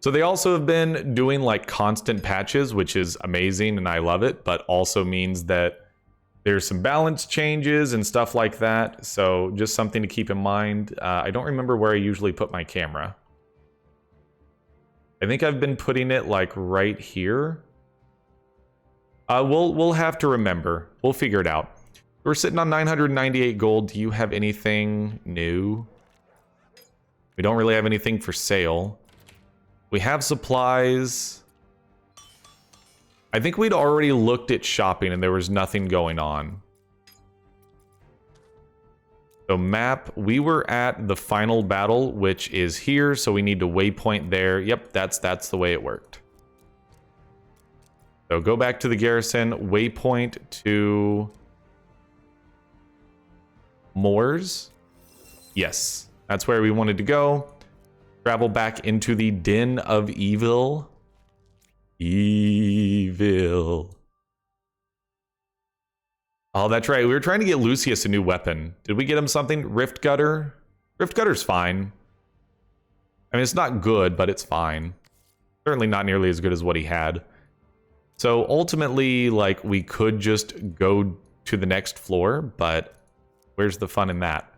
So they also have been doing like constant patches, which is amazing and I love it, but also means that there's some balance changes and stuff like that. So just something to keep in mind. I don't remember where I usually put my camera. I think I've been putting it like right here. We'll have to remember. We'll figure it out. We're sitting on 998 gold. Do you have anything new? We don't really have anything for sale. We have supplies. I think we'd already looked at shopping and there was nothing going on. So map, we were at the final battle, which is here. So we need to waypoint there. Yep, that's the way it worked. So go back to the garrison, waypoint to Moors. Yes, that's where we wanted to go. Travel back into the Den of Evil. Evil. Oh, that's right. We were trying to get Lucius a new weapon. Did we get him something? Rift Gutter? Rift Gutter's fine. I mean, it's not good, but it's fine. Certainly not nearly as good as what he had. So ultimately, like, we could just go to the next floor, but where's the fun in that?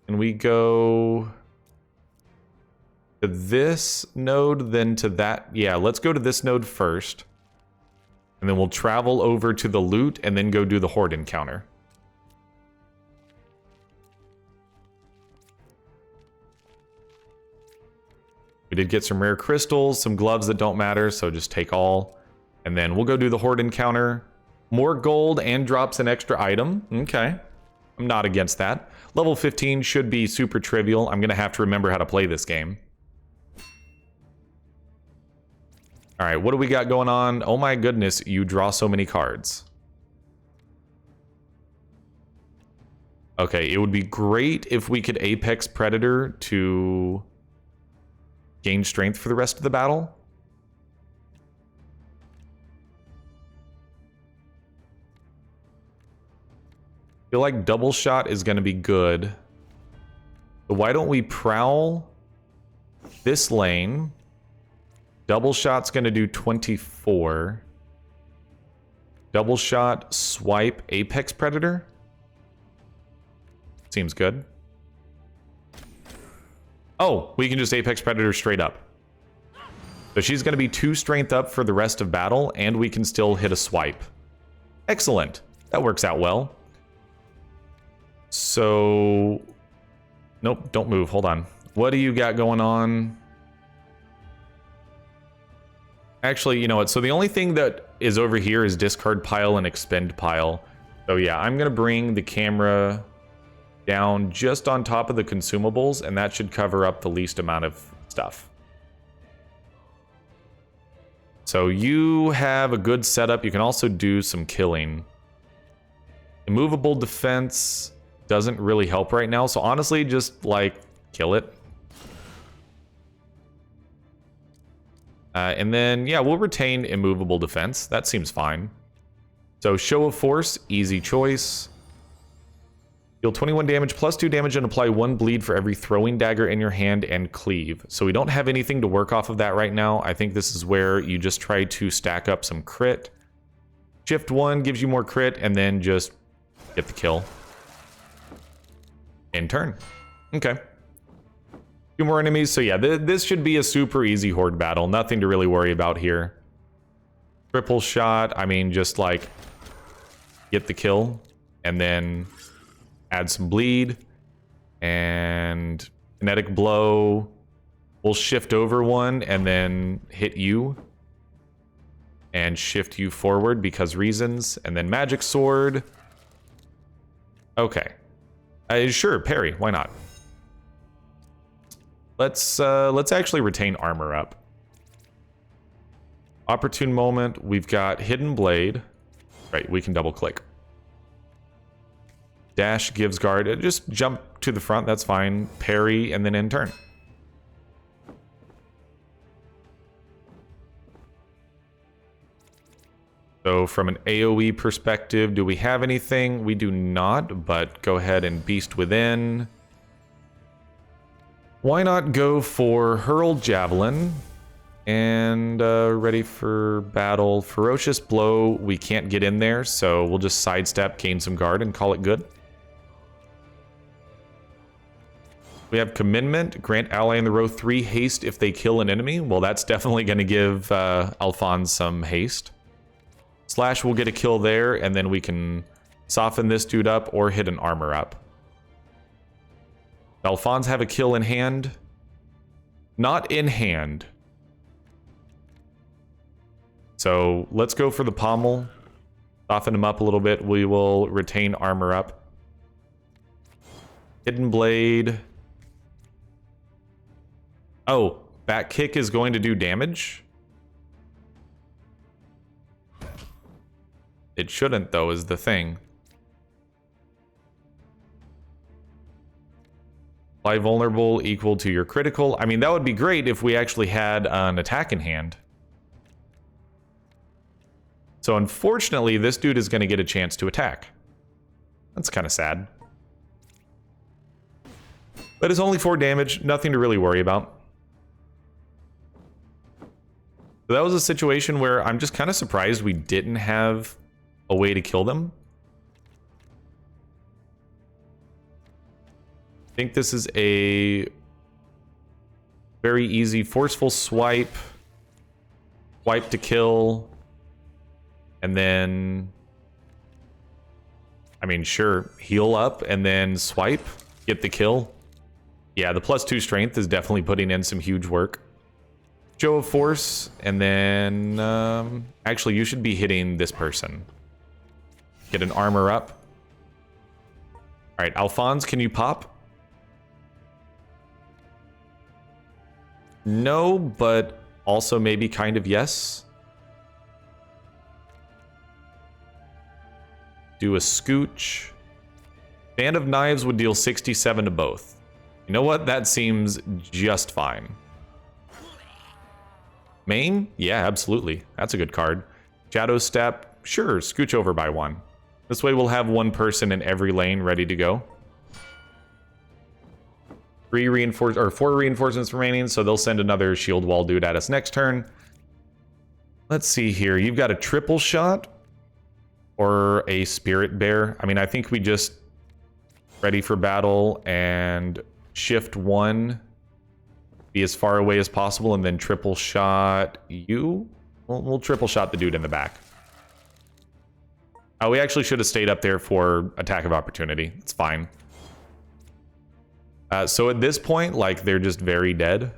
Can we go to this node, then to that? Yeah, let's go to this node first. And then we'll travel over to the loot and then go do the horde encounter. We did get some rare crystals, some gloves that don't matter, so just take all. And then we'll go do the horde encounter. More gold and drops an extra item. Okay. I'm not against that. Level 15 should be super trivial. I'm going to have to remember how to play this game. All right, what do we got going on? Oh my goodness, you draw so many cards. Okay, it would be great if we could Apex Predator to gain strength for the rest of the battle. I feel like double shot is going to be good. But why don't we prowl this lane? Double shot's going to do 24. Double shot, swipe, Apex Predator. Seems good. Oh, we can just Apex Predator straight up. So she's going to be 2 strength up for the rest of battle, and we can still hit a swipe. Excellent. That works out well. So, nope, don't move. Hold on. What do you got going on? Actually, you know what? So the only thing that is over here is discard pile and expend pile. So yeah, I'm going to bring the camera down just on top of the consumables, and that should cover up the least amount of stuff. So you have a good setup. You can also do some killing. Immovable defense doesn't really help right now, so honestly, just like kill it. And then, yeah, we'll retain immovable defense. That seems fine. So show of force, easy choice. Deal 21 damage, plus 2 damage, and apply 1 bleed for every throwing dagger in your hand and cleave. So we don't have anything to work off of that right now. I think this is where you just try to stack up some crit. Shift 1 gives you more crit, and then just get the kill. In turn. Okay. 2 more enemies. So yeah, this should be a super easy horde battle. Nothing to really worry about here. Triple shot. I mean, just like get the kill and then add some bleed and kinetic blow. We'll shift over one and then hit you and shift you forward because reasons. And then magic sword. Okay. Sure, parry. Why not? Let's actually retain armor up. Opportune moment. We've got hidden blade. Right, we can double click. Dash gives guard. Just jump to the front. That's fine. Parry and then end turn. So from an AoE perspective, do we have anything? We do not, but go ahead and Beast Within. Why not go for Hurled Javelin? And ready for battle. Ferocious Blow, we can't get in there, so we'll just sidestep, gain some guard, and call it good. We have Commandment, grant ally in the row 3 haste if they kill an enemy. Well, that's definitely going to give Alphonse some haste. Slash will get a kill there, and then we can soften this dude up or hit an armor up. Alphonse have a kill in hand? Not in hand. So let's go for the pommel. Soften him up a little bit. We will retain armor up. Hidden Blade. Oh, back kick is going to do damage? It shouldn't, though, is the thing. Apply vulnerable equal to your critical. I mean, that would be great if we actually had an attack in hand. So unfortunately, this dude is going to get a chance to attack. That's kind of sad. But it's only 4 damage, nothing to really worry about. So that was a situation where I'm just kind of surprised we didn't have a way to kill them. I think this is a very easy forceful swipe. Swipe to kill. And then, I mean, sure, heal up and then swipe, get the kill. Yeah, the +2 strength is definitely putting in some huge work. Show of force, and then, actually, you should be hitting this person. Get an armor up. All right, Alphonse, can you pop? No, but also maybe kind of yes. Do a scooch. Band of Knives would deal 67 to both. You know what? That seems just fine. Main? Yeah, absolutely. That's a good card. Shadow Step? Sure, scooch over by 1. This way we'll have 1 person in every lane ready to go. 4 reinforcements remaining, so they'll send another shield wall dude at us next turn. Let's see here. You've got a triple shot or a spirit bear. I mean, I think we just ready for battle and shift 1, be as far away as possible, and then triple shot you. We'll triple shot the dude in the back. We actually should have stayed up there for attack of opportunity. It's fine. So at this point, like, they're just very dead.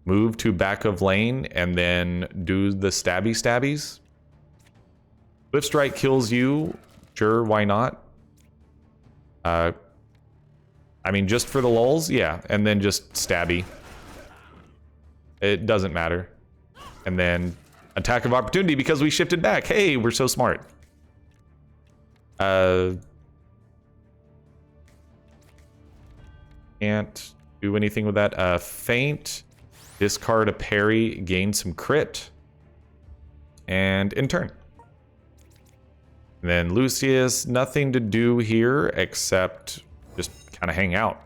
Move to back of lane and then do the stabby stabbies. Swift Strike kills you. Sure, why not? I mean, just for the lulz, yeah. And then just stabby. It doesn't matter. And then attack of opportunity because we shifted back. Hey, we're so smart. Can't do anything with that. Feint. Discard a parry. Gain some crit. And in turn. And then Lucius, nothing to do here except just kind of hang out.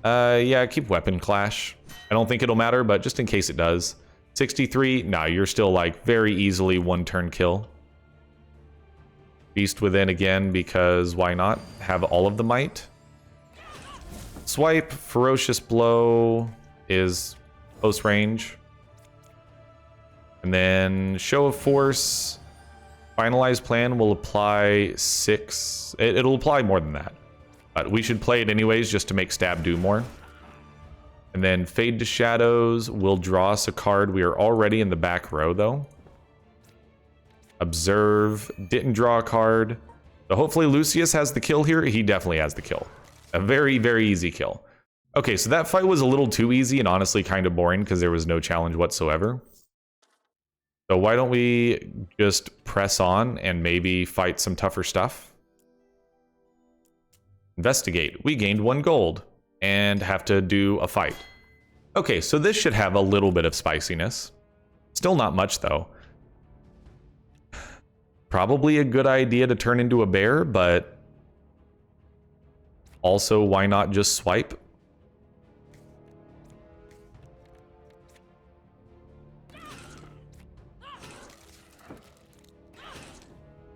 Yeah, keep Weapon Clash. I don't think it'll matter, but just in case it does. 63, nah, you're still like very easily 1-turn kill. Beast Within again, because why not? Have all of the might. Swipe, Ferocious Blow is close range. And then Show of Force. Finalized Plan will apply 6. It'll apply more than that. But we should play it anyways just to make stab do more. And then Fade to Shadows will draw us a card. We are already in the back row though. Observe. Didn't draw a card. So hopefully Lucius has the kill here. He definitely has the kill. A very, very easy kill. Okay, so that fight was a little too easy and honestly kind of boring because there was no challenge whatsoever. So why don't we just press on and maybe fight some tougher stuff? Investigate. We gained 1 gold and have to do a fight. Okay, so this should have a little bit of spiciness. Still not much though. Probably a good idea to turn into a bear, but Also, why not just swipe?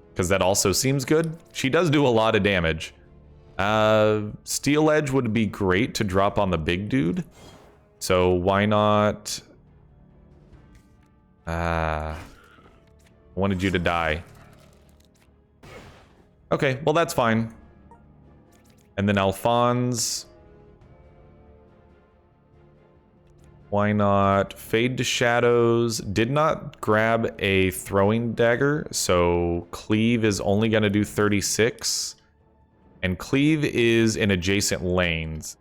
Because that also seems good. She does do a lot of damage. Steel Edge would be great to drop on the big dude. So why not... I wanted you to die. Okay, well that's fine. And then Alphonse. Why not Fade to Shadows? Did not grab a throwing dagger, so Cleave is only going to do 36. And Cleave is in adjacent lanes.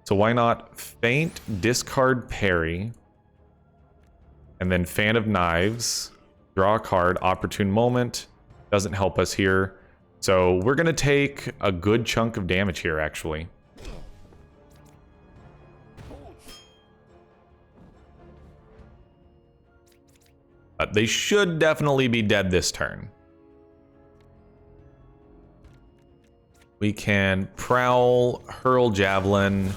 So why not Feint, discard Parry, and then Fan of Knives, draw a card, Opportune Moment, doesn't help us here. So we're going to take a good chunk of damage here, actually. They should definitely be dead this turn. We can Prowl, Hurl Javelin,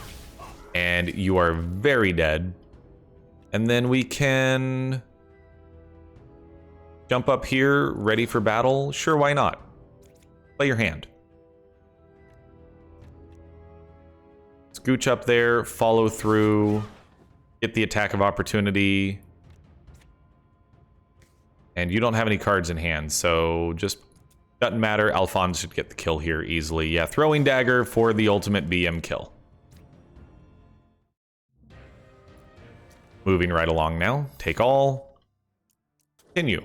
and you are very dead. And then we can jump up here, ready for battle. Sure, why not? Play your hand. Scooch up there, follow through, get the attack of opportunity. And you don't have any cards in hand, so just doesn't matter. Alphonse should get the kill here easily. Yeah, throwing dagger for the ultimate BM kill. Moving right along now. Take all. Continue.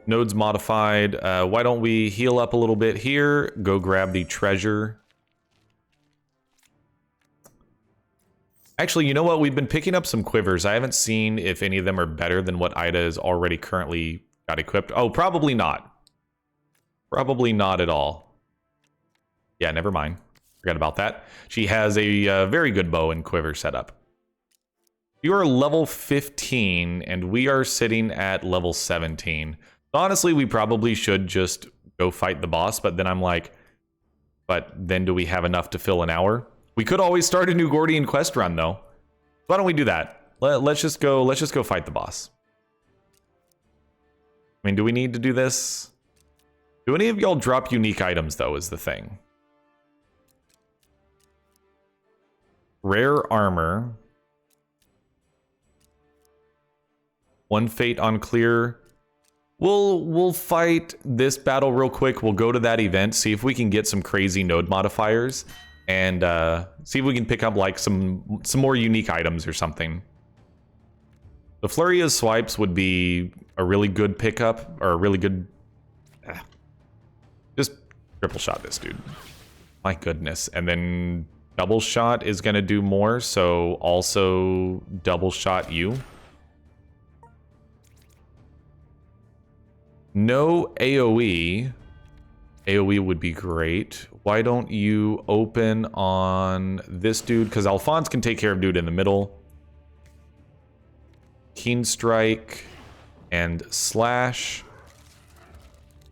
Nodes modified. Why don't we heal up a little bit here? Go grab the treasure. Actually, you know what? We've been picking up some quivers. I haven't seen if any of them are better than what Ida is already currently got equipped. Oh, probably not. Probably not at all. Yeah, never mind. Forgot about that. She has a very good bow and quiver setup. You are level 15, and we are sitting at level 17. Honestly, we probably should just go fight the boss, but then I'm like, but then do we have enough to fill an hour? We could always start a new Gordian quest run, though. Why don't we do that? Let's just go fight the boss. I mean, do we need to do this? Do any of y'all drop unique items, though, is the thing. Rare armor. One fate on clear. We'll fight this battle real quick. We'll go to that event, see if we can get some crazy node modifiers. And see if we can pick up like some more unique items or something. The flurry of swipes would be a really good pickup, or a really good... Just triple shot this dude. My goodness. And then double shot is going to do more, so also double shot you. No AoE. AoE would be great. Why don't you open on this dude? Because Alphonse can take care of dude in the middle. Keen Strike and Slash.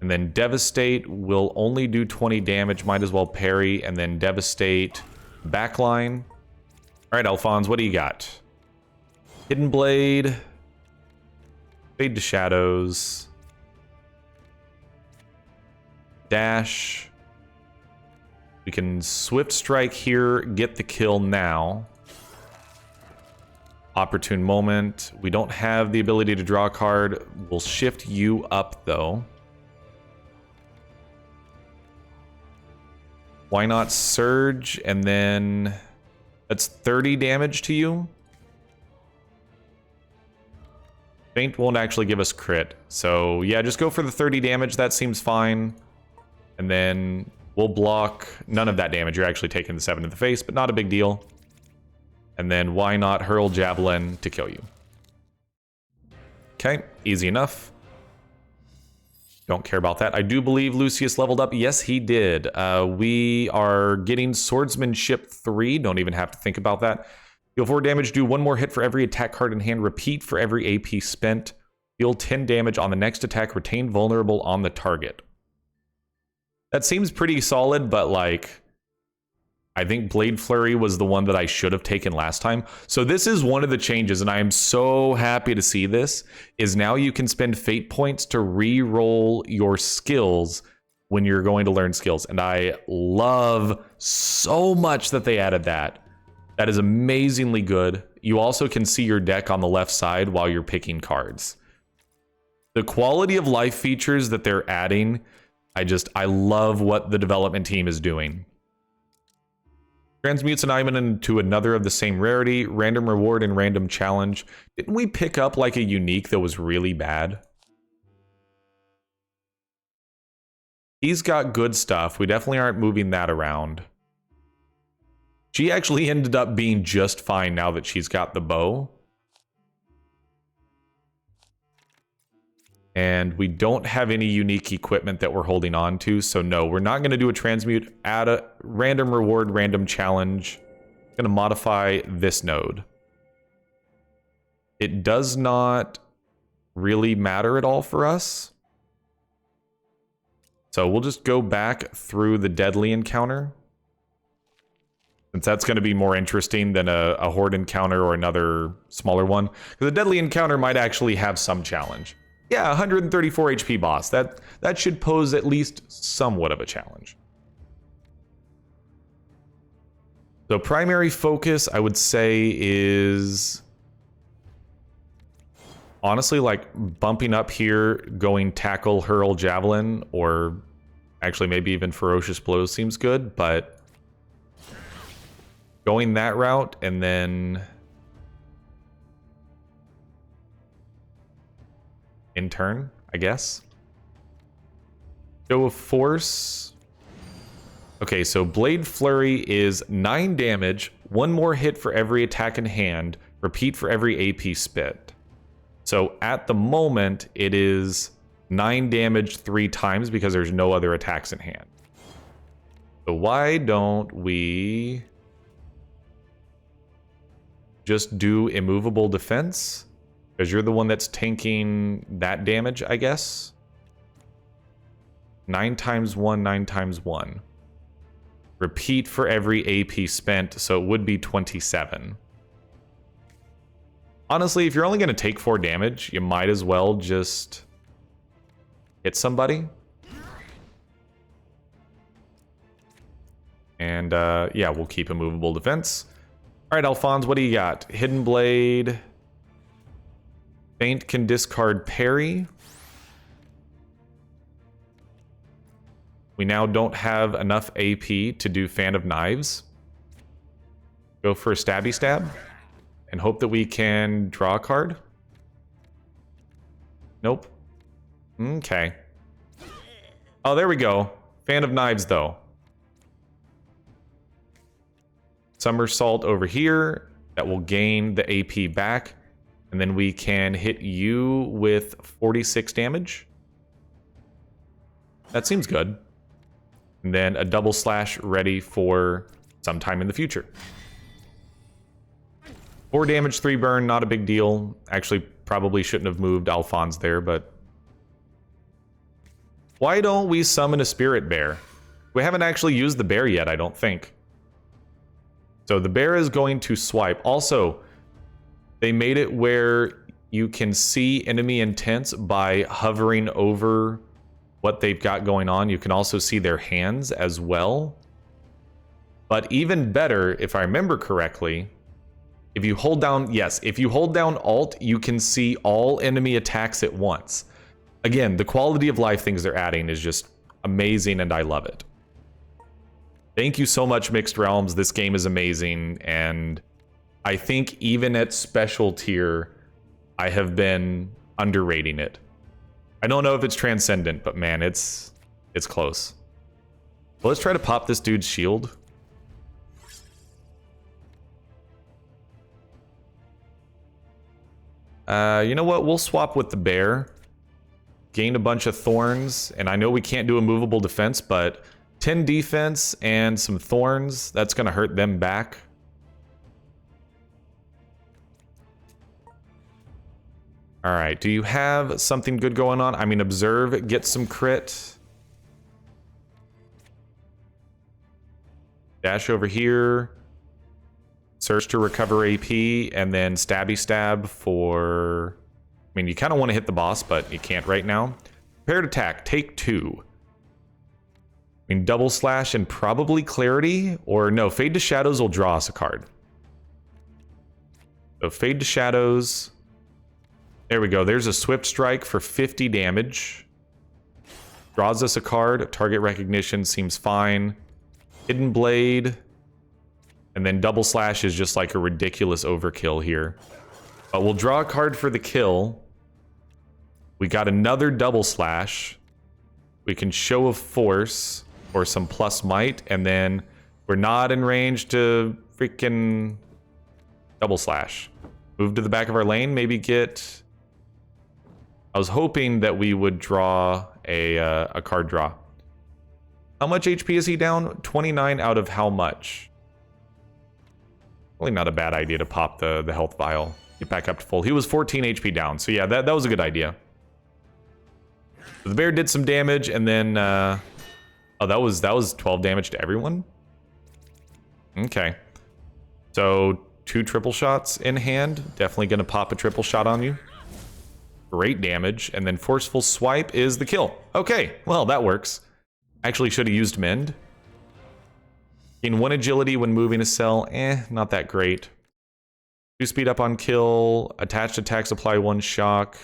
And then Devastate will only do 20 damage. Might as well parry and then Devastate backline. All right, Alphonse, what do you got? Hidden Blade. Fade to Shadows. Dash. We can Swift Strike here, get the kill now. Opportune Moment. We don't have the ability to draw a card. We'll shift you up, though. Why not Surge, and then... That's 30 damage to you? Feint won't actually give us crit. So, yeah, just go for the 30 damage. That seems fine. And then we'll block none of that damage. You're actually taking the 7 to the face, but not a big deal. And then why not Hurl Javelin to kill you? Okay, easy enough. Don't care about that. I do believe Lucius leveled up. Yes, he did. We are getting Swordsmanship 3. Don't even have to think about that. Deal 4 damage. Do 1 more hit for every attack card in hand. Repeat for every AP spent. Deal 10 damage on the next attack. Retain vulnerable on the target. That seems pretty solid, but like, I think Blade Flurry was the one that I should have taken last time. So this is one of the changes, and I am so happy to see this, is now you can spend fate points to re-roll your skills when you're going to learn skills. And I love so much that they added that. That is amazingly good. You also can see your deck on the left side while you're picking cards. The quality of life features that they're adding, I love what the development team is doing. Transmutes an item into another of the same rarity, random reward and random challenge. Didn't we pick up like a unique that was really bad? He's got good stuff. We definitely aren't moving that around. She actually ended up being just fine now that she's got the bow. And we don't have any unique equipment that we're holding on to. So no, we're not going to do a transmute. Add a random reward, random challenge. I'm going to modify this node. It does not really matter at all for us. So we'll just go back through the deadly encounter. Since that's going to be more interesting than a horde encounter or another smaller one. Because the deadly encounter might actually have some challenge. Yeah, 134 HP boss. That should pose at least somewhat of a challenge. So primary focus, I would say, is honestly like bumping up here, going tackle, hurl, javelin, or actually maybe even ferocious blows seems good, but going that route and then in turn, I guess. Show of force. Okay, so Blade Flurry is 9 damage, 1 more hit for every attack in hand, repeat for every AP spit. So at the moment, it is 9 damage 3 times because there's no other attacks in hand. So why don't we just do immovable defense? Because you're the one that's tanking that damage, I guess. 9 times 1, 9 times 1. Repeat for every AP spent, so it would be 27. Honestly, if you're only going to take 4 damage, you might as well just hit somebody. And yeah, we'll keep immovable defense. All right, Alphonse, what do you got? Hidden Blade. Feint can discard parry. We now don't have enough AP to do Fan of Knives. Go for a stabby stab. And hope that we can draw a card. Nope. Okay. Oh, there we go. Fan of Knives, though. Somersault over here. That will gain the AP back. And then we can hit you with 46 damage. That seems good. And then a double slash ready for sometime in the future. 4 damage, 3 burn, not a big deal. Actually, probably shouldn't have moved Alphonse there, but... Why don't we summon a spirit bear? We haven't actually used the bear yet, I don't think. So the bear is going to swipe. Also, they made it where you can see enemy intents by hovering over what they've got going on. You can also see their hands as well. But even better, if I remember correctly, if you hold down, yes, if you hold down Alt, you can see all enemy attacks at once. Again, the quality of life things they're adding is just amazing, and I love it. Thank you so much, Mixed Realms. This game is amazing, and I think even at special tier, I have been underrating it. I don't know if it's transcendent, but man, it's close. Well, let's try to pop this dude's shield. You know what? We'll swap with the bear. Gain a bunch of thorns, and I know we can't do a movable defense, but 10 defense and some thorns, that's going to hurt them back. All right, do you have something good going on? I mean, observe, get some crit. Dash over here. Search to recover AP, and then stabby stab for... I mean, you kind of want to hit the boss, but you can't right now. Prepared attack, take 2. I mean, double slash and probably clarity, or no, Fade to Shadows will draw us a card. So Fade to Shadows. There we go. There's a Swift Strike for 50 damage. Draws us a card. Target recognition seems fine. Hidden Blade. And then double slash is just like a ridiculous overkill here. But we'll draw a card for the kill. We got another double slash. We can show of force or some plus might, and then we're not in range to freaking double slash. Move to the back of our lane, maybe get... I was hoping that we would draw a card draw. How much HP is he down? 29 out of how much? Probably not a bad idea to pop the health vial. Get back up to full. He was 14 HP down, so yeah, that was a good idea. So the bear did some damage, and then... oh, that was 12 damage to everyone? Okay. So, 2 triple shots in hand. Definitely going to pop a triple shot on you. Great damage. And then Forceful Swipe is the kill. Okay, well, that works. Actually should have used Mend. Gain 1 agility when moving a cell. Not that great. 2 speed up on kill. Attached attacks apply 1 shock.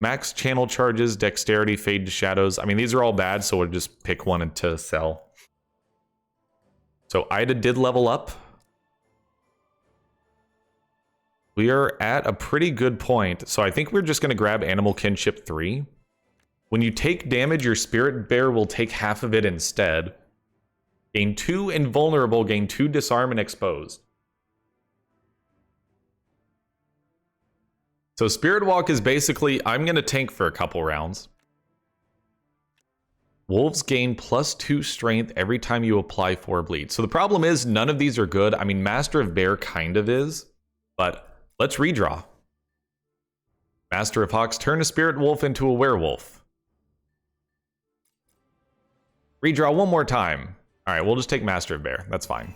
Max channel charges, dexterity, fade to shadows. I mean, these are all bad, so we'll just pick one to sell. So Ida did level up. We are at a pretty good point. So I think we're just going to grab Animal Kinship 3. When you take damage, your Spirit Bear will take half of it instead. Gain 2 invulnerable, gain 2 disarm and exposed. So Spirit Walk is basically, I'm going to tank for a couple rounds. Wolves gain +2 strength every time you apply 4 bleed. So the problem is none of these are good. I mean, Master of Bear kind of is, but let's redraw. Master of Hawks, turn a Spirit Wolf into a Werewolf. Redraw one more time. All right, we'll just take Master of Bear. That's fine.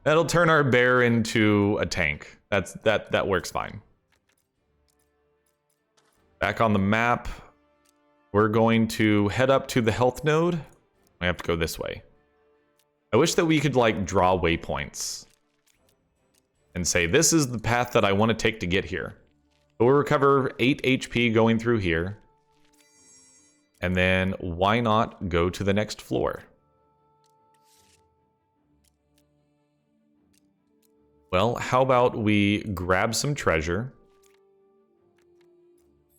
That'll turn our bear into a tank. That works fine. Back on the map, we're going to head up to the health node. I have to go this way. I wish that we could like draw waypoints and say this is the path that I want to take to get here. But we'll recover 8 HP going through here. And then why not go to the next floor? Well, how about we grab some treasure?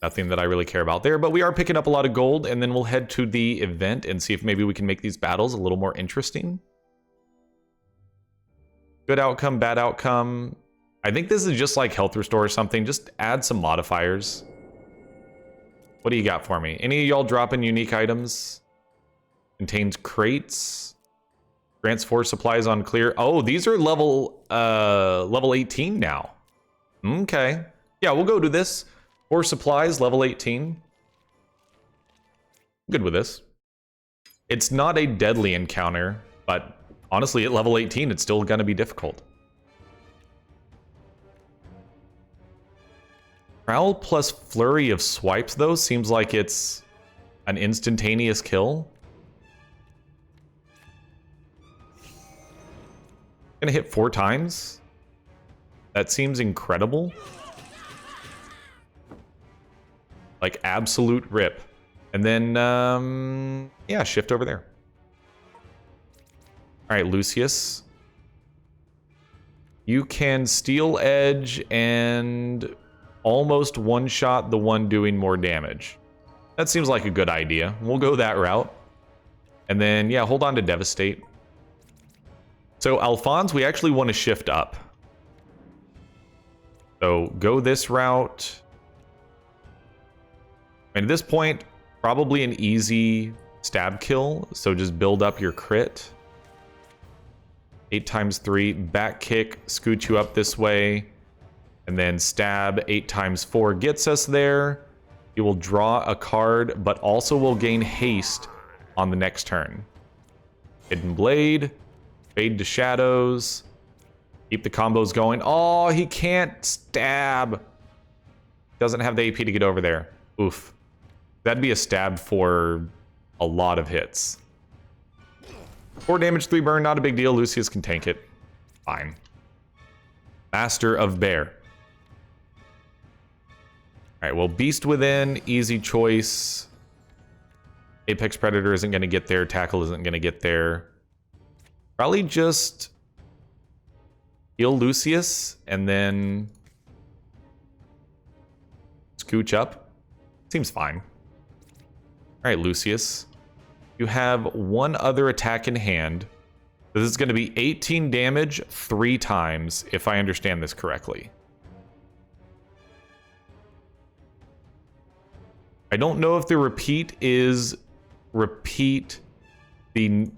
Nothing that I really care about there, but we are picking up a lot of gold, and then we'll head to the event and see if maybe we can make these battles a little more interesting. Good outcome, bad outcome. I think this is just like health restore or something. Just add some modifiers. What do you got for me? Any of y'all dropping unique items? Contains crates. Grants 4 supplies on clear. Oh, these are level 18 now. Okay. Yeah, we'll go to this. 4 supplies, level 18. Good with this. It's not a deadly encounter, but honestly, at level 18, it's still going to be difficult. Prowl plus Flurry of Swipes, though, seems like it's an instantaneous kill. Gonna hit 4 times? That seems incredible. Like, absolute rip. And then, yeah, shift over there. Alright, Lucius. You can Steel Edge and almost one-shot the one doing more damage. That seems like a good idea. We'll go that route. And then, yeah, hold on to Devastate. So, Alphonse, we actually want to shift up. So, go this route. And at this point, probably an easy stab kill. So, just build up your crit. 8 times 3, back kick, scoot you up this way. And then stab 8 times 4 gets us there. You will draw a card, but also will gain haste on the next turn. Hidden Blade. Fade to Shadows. Keep the combos going. Oh, he can't stab. Doesn't have the AP to get over there. Oof. That'd be a stab for a lot of hits. 4 damage, 3 burn, not a big deal. Lucius can tank it. Fine. Master of Bear. Alright, well, Beast Within, easy choice. Apex Predator isn't going to get there. Tackle isn't going to get there. Probably just heal Lucius and then scooch up. Seems fine. Alright, Lucius. You have one other attack in hand. This is going to be 18 damage 3 times, if I understand this correctly. I don't know if the repeat is repeat the...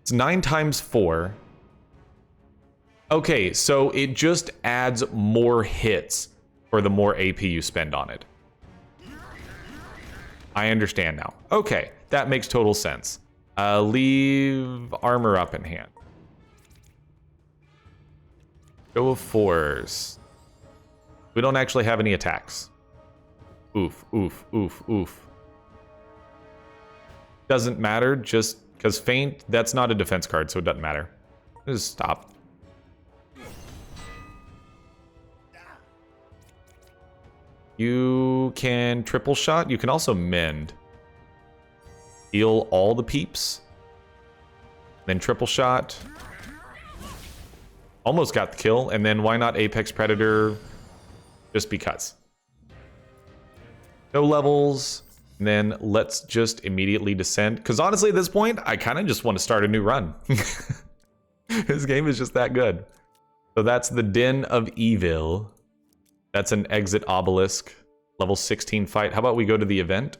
It's 9 times 4. Okay, so it just adds more hits for the more AP you spend on it. I understand now. Okay, that makes total sense. Leave armor up in hand. Go of 4s. We don't actually have any attacks. Oof, oof, oof, oof. Doesn't matter, just because Feint, that's not a defense card, so it doesn't matter. Just stop. You can triple shot. You can also mend. Heal all the peeps. Then triple shot. Almost got the kill. And then why not Apex Predator? Just because. No levels. And then let's just immediately descend. Because honestly, at this point, I kind of just want to start a new run. This game is just that good. So that's the Den of Evil. That's an exit obelisk. Level 16 fight. How about we go to the event?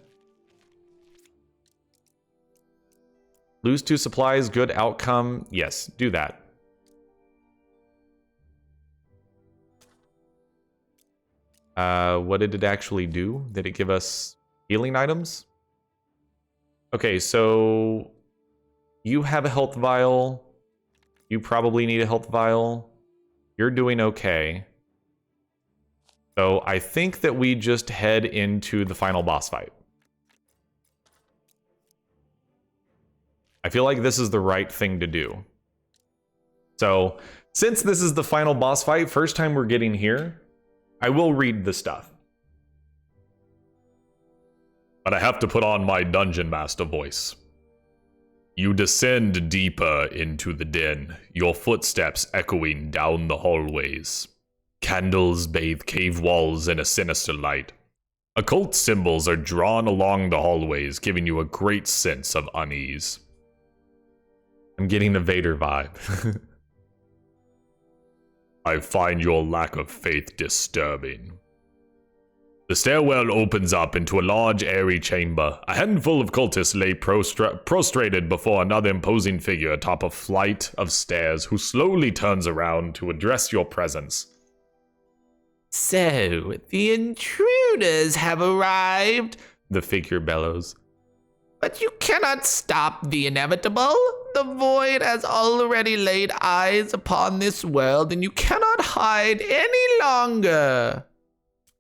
Lose 2 supplies, good outcome. Yes, do that. What did it actually do? Did it give us healing items? Okay, so you have a health vial. You probably need a health vial. You're doing okay. So I think that we just head into the final boss fight. I feel like this is the right thing to do. So since this is the final boss fight, first time we're getting here, I will read the stuff. But I have to put on my Dungeon Master voice. You descend deeper into the den, your footsteps echoing down the hallways. Candles bathe cave walls in a sinister light. Occult symbols are drawn along the hallways, giving you a great sense of unease. I'm getting a Vader vibe. I find your lack of faith disturbing. The stairwell opens up into a large, airy chamber. A handful of cultists lay prostrated before another imposing figure atop a flight of stairs who slowly turns around to address your presence. So, the intruders have arrived, the figure bellows. But you cannot stop the inevitable. The void has already laid eyes upon this world, and you cannot hide any longer.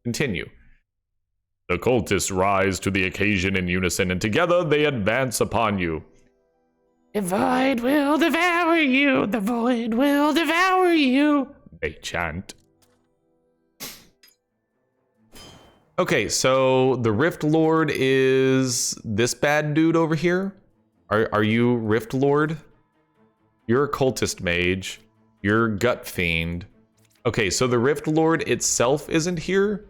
Continue. The cultists rise to the occasion in unison, and together they advance upon you. The void will devour you. The void will devour you, they chant. Okay, so the Rift Lord is this bad dude over here? Are you Rift Lord? You're a cultist mage. You're Gut Fiend. Okay, so the Rift Lord itself isn't here?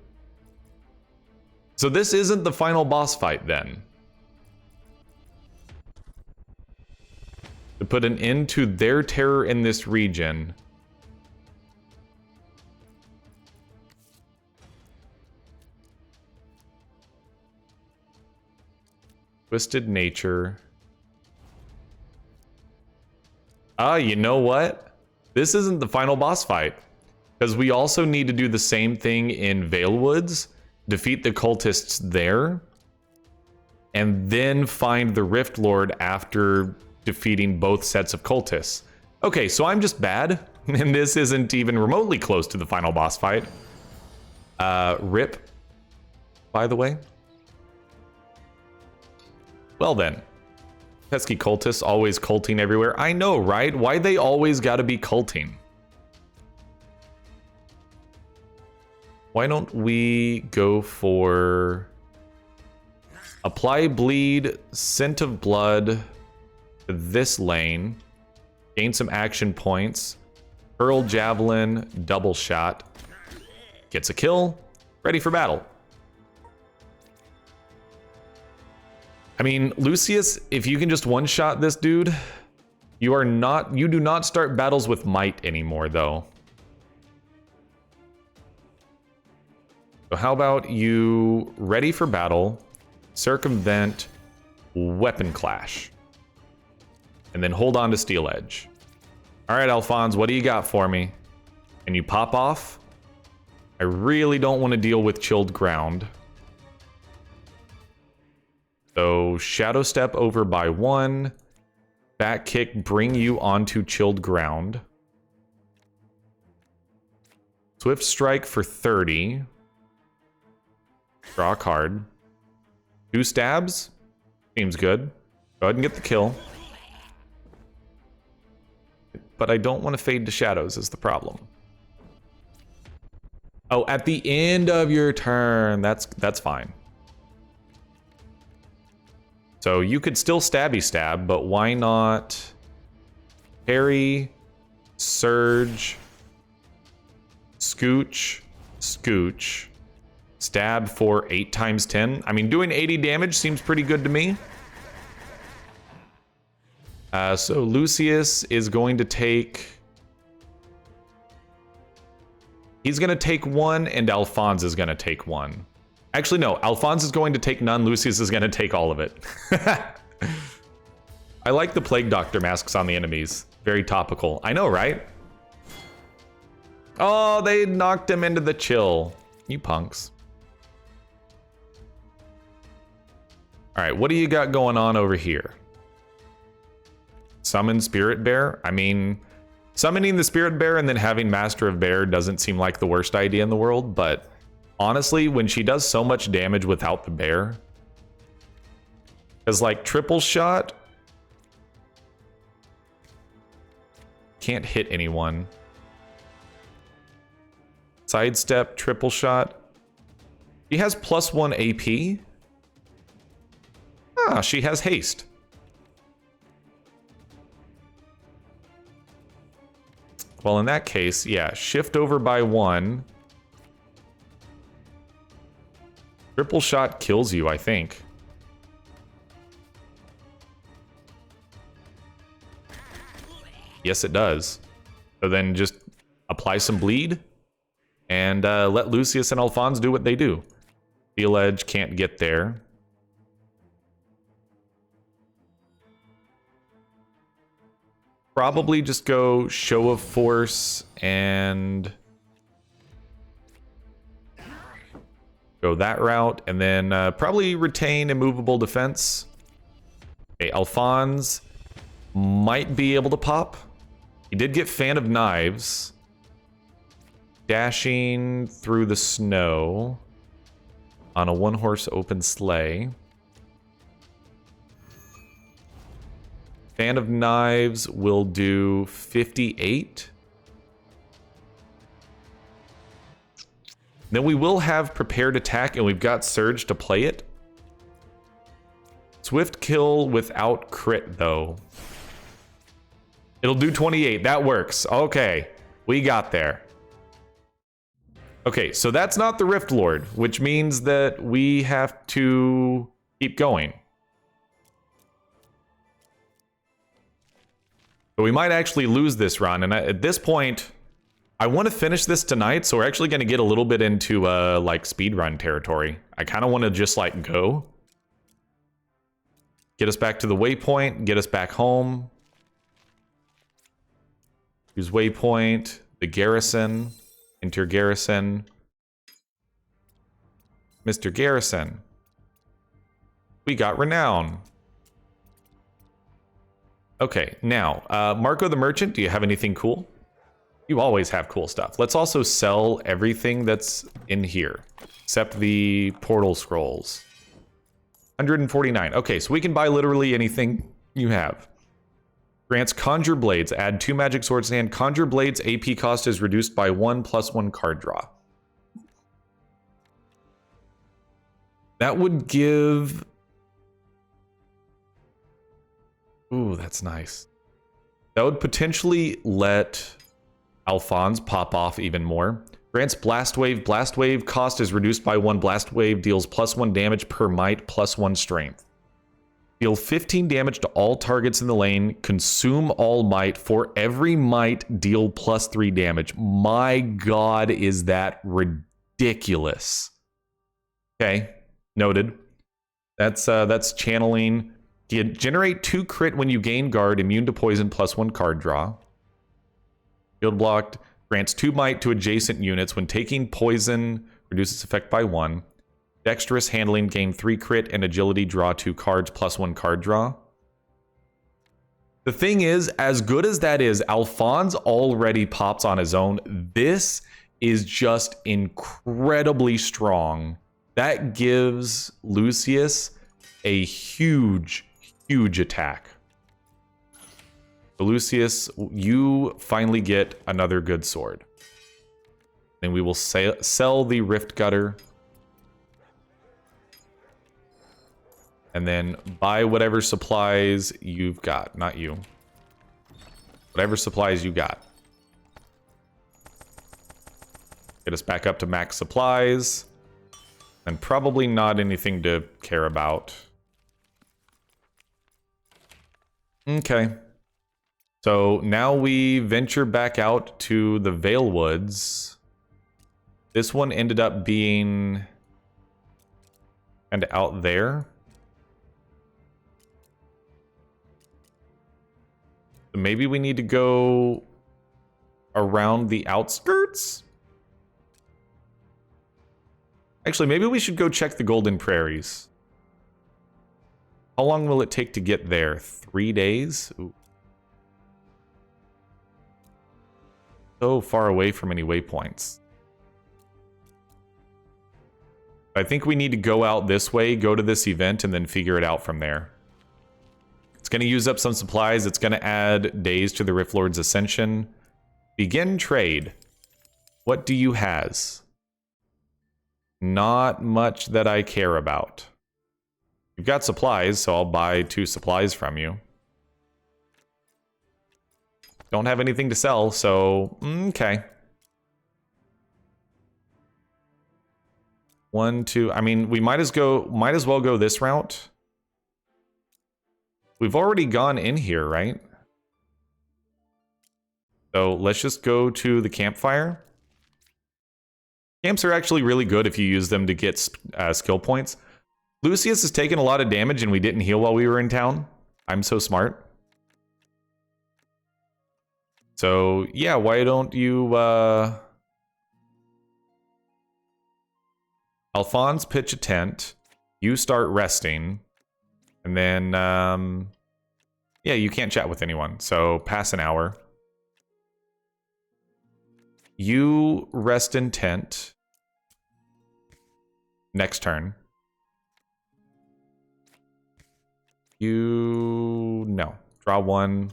So this isn't the final boss fight then. To put an end to their terror in this region, Twisted Nature. You know what? This isn't the final boss fight. Because we also need to do the same thing in Vale Woods. Defeat the cultists there. And then find the Rift Lord after defeating both sets of cultists. Okay, so I'm just bad, and this isn't even remotely close to the final boss fight. Rip, by the way. Well then. Pesky cultists always culting everywhere. I know, right? Why they always gotta be culting? Why don't we go for apply bleed, scent of blood to this lane, gain some action points, hurl javelin, double shot, gets a kill, ready for battle. I mean, Lucius, if you can just one-shot this dude, you do not start battles with might anymore, though. So how about you ready for battle, circumvent, weapon clash, and then hold on to Steel Edge. All right, Alphonse, what do you got for me? Can you pop off? I really don't want to deal with chilled ground. So shadow step over by 1, back kick, bring you onto chilled ground. Swift strike for 30. Draw a card. 2 stabs. Seems good. Go ahead and get the kill. But I don't want to fade to shadows is the problem. Oh, at the end of your turn. That's fine. So you could still stabby stab, but why not parry, surge, scooch, scooch, stab for 8 times 10. I mean, doing 80 damage seems pretty good to me. So Lucius is going to take... He's going to take 1, and Alphonse is going to take 1. Actually, no. Alphonse is going to take none. Lucius is going to take all of it. I like the Plague Doctor masks on the enemies. Very topical. I know, right? Oh, they knocked him into the chill. You punks. All right, what do you got going on over here? Summon Spirit Bear? I mean, summoning the Spirit Bear and then having Master of Bear doesn't seem like the worst idea in the world, but honestly, when she does so much damage without the bear, because like triple shot can't hit anyone. Sidestep, triple shot. She has +1 AP. Ah, she has haste. Well, in that case, yeah, shift over by 1. Triple shot kills you, I think. Yes, it does. So then just apply some bleed and let Lucius and Alphonse do what they do. Steel Edge can't get there. Probably just go Show of Force and go that route, and then probably retain Immovable Defense. Okay, Alphonse might be able to pop. He did get Fan of Knives. Dashing through the snow on a 1-horse open sleigh. Fan of Knives will do 58. Then we will have Prepared Attack, and we've got Surge to play it. Swift kill without crit, though. It'll do 28. That works. Okay, we got there. Okay, so that's not the Rift Lord, which means that we have to keep going. But we might actually lose this run, and at this point, I want to finish this tonight, so we're actually going to get a little bit into like speedrun territory. I kind of want to just like go. Get us back to the waypoint, get us back home. Use waypoint, the garrison, enter garrison. Mr. Garrison. We got renown. Okay, now, Marco the Merchant, do you have anything cool? You always have cool stuff. Let's also sell everything that's in here, except the portal scrolls. 149. Okay, so we can buy literally anything you have. Grants Conjure Blades. Add 2 magic swords to hand. Conjure Blades AP cost is reduced by 1 + 1 card draw. That would give... Ooh, that's nice. That would potentially let Alphonse pop off even more. Grants Blast Wave. Blast Wave cost is reduced by 1. Blast Wave deals +1 damage per might, +1 strength. Deal 15 damage to all targets in the lane. Consume all might. For every might, deal +3 damage. My god, is that ridiculous. Okay, noted. That's channeling. Generate 2 crit when you gain guard. Immune to poison, +1 card draw. Shield blocked. Grants 2 might to adjacent units. When taking poison, reduces effect by 1. Dexterous handling, gain 3 crit, and agility, draw 2 cards, +1 card draw. The thing is, as good as that is, Alphonse already pops on his own. This is just incredibly strong. That gives Lucius a huge, huge attack. So Lucius, you finally get another good sword. Then we will sell the Rift Gutter. And then buy whatever supplies you've got. Not you. Whatever supplies you got. Get us back up to max supplies. And probably not anything to care about. Okay. So now we venture back out to the Vale Woods. This one ended up being kind of out there. Maybe we need to go around the outskirts? Actually, maybe we should go check the Golden Prairies. How long will it take to get there? 3 days? Ooh. So far away from any waypoints. I think we need to go out this way, go to this event, and then figure it out from there. It's going to use up some supplies. It's going to add days to the Rift Lord's Ascension. Begin trade. What do you has? Not much that I care about. You've got supplies, so I'll buy 2 supplies from you. Don't have anything to sell, so okay. 1, 2. I mean, we might as well go this route. We've already gone in here, right? So let's just go to the campfire. Camps are actually really good if you use them to get skill points. Lucius has taken a lot of damage and we didn't heal while we were in town. I'm so smart. So yeah, why don't you Alphonse pitch a tent, you start resting, and then yeah, you can't chat with anyone, so pass an hour. You rest in tent. Next turn. No. Draw 1.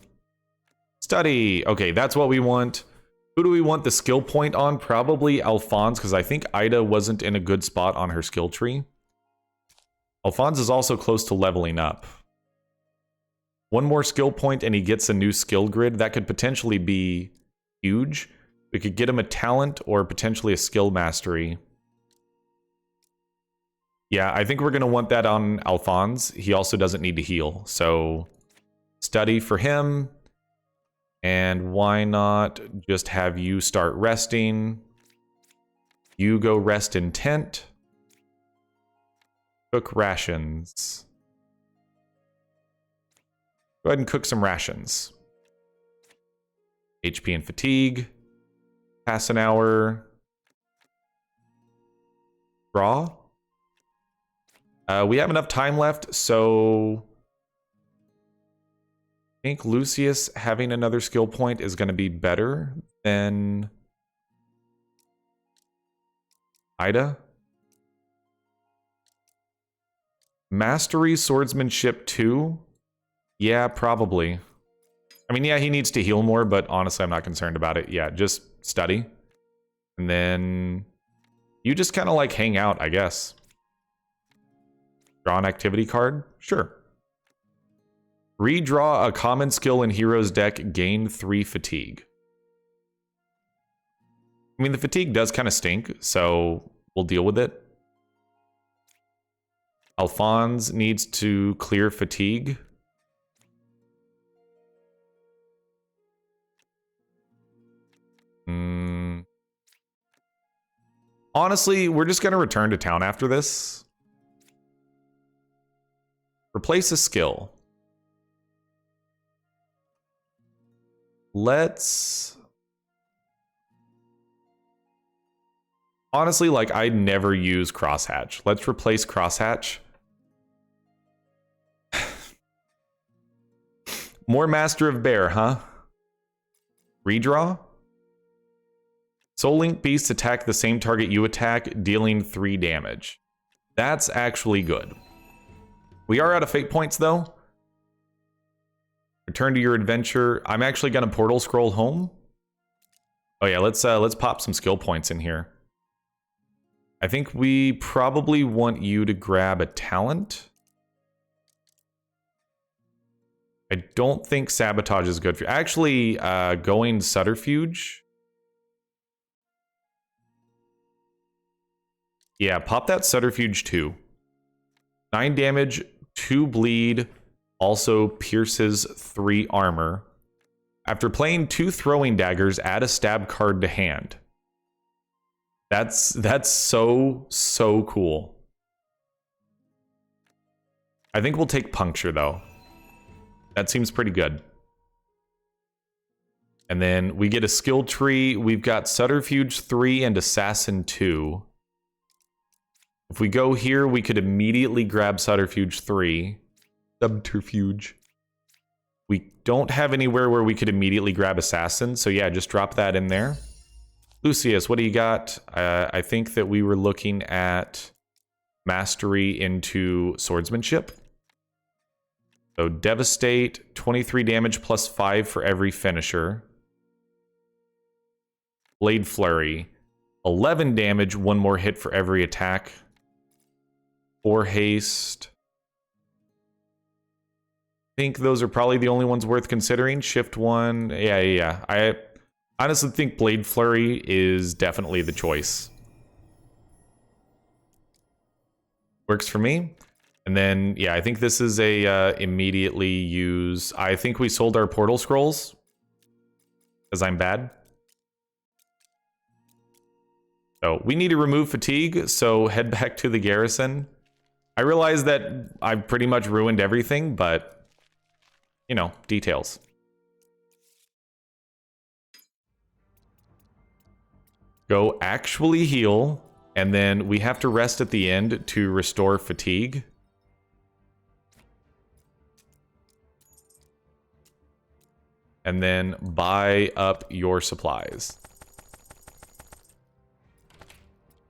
Study. Okay, that's what we want. Who do we want the skill point on? Probably Alphonse, because I think Ida wasn't in a good spot on her skill tree. Alphonse is also close to leveling up. 1 more skill point and he gets a new skill grid. That could potentially be huge. We could get him a talent or potentially a skill mastery. Yeah, I think we're going to want that on Alphonse. He also doesn't need to heal. So, study for him. And why not just have you start resting? You go rest in tent. Cook rations. Go ahead and cook some rations. HP and fatigue. Pass an hour. Draw. We have enough time left, so I think Lucius having another skill point is going to be better than Ida. Mastery Swordsmanship 2? Yeah, probably. I mean, yeah, he needs to heal more, but honestly, I'm not concerned about it. Yeah, just study. And then you just kind of like hang out, I guess. Draw an activity card? Sure. Redraw a common skill in hero's deck, gain 3 fatigue. I mean, the fatigue does kind of stink, so we'll deal with it. Alphonse needs to clear fatigue. Honestly, we're just going to return to town after this. Replace a skill. Let's... Honestly, like, I never use crosshatch. Let's replace crosshatch. More Master of Bear, huh? Redraw? Soul Link Beasts attack the same target you attack, dealing 3 damage. That's actually good. We are out of fate points, though. Return to your adventure. I'm actually going to portal scroll home. Oh yeah, let's pop some skill points in here. I think we probably want you to grab a talent. I don't think sabotage is good for you. Actually, going subterfuge. Yeah, pop that subterfuge too. 9 damage, 2 bleed, also pierces 3 armor. After playing 2 throwing daggers, add a stab card to hand. That's so cool. I think we'll take puncture though. That seems pretty good. And then we get a skill tree. We've got Subterfuge 3 and Assassin 2. If we go here, we could immediately grab Subterfuge 3. Subterfuge. We don't have anywhere where we could immediately grab Assassin, so yeah, just drop that in there. Lucius, what do you got? I think that we were looking at Mastery into Swordsmanship. So Devastate, 23 damage plus 5 for every finisher. Blade Flurry, 11 damage, 1 more hit for every attack. 4 haste. I think those are probably the only ones worth considering. Shift 1, yeah. I honestly think Blade Flurry is definitely the choice. Works for me. And then, yeah, I think this is a immediately use. I think we sold our portal scrolls because I'm bad. So we need to remove fatigue, so head back to the garrison. I realize that I've pretty much ruined everything, but, you know, details. Go actually heal, and then we have to rest at the end to restore fatigue. And then buy up your supplies.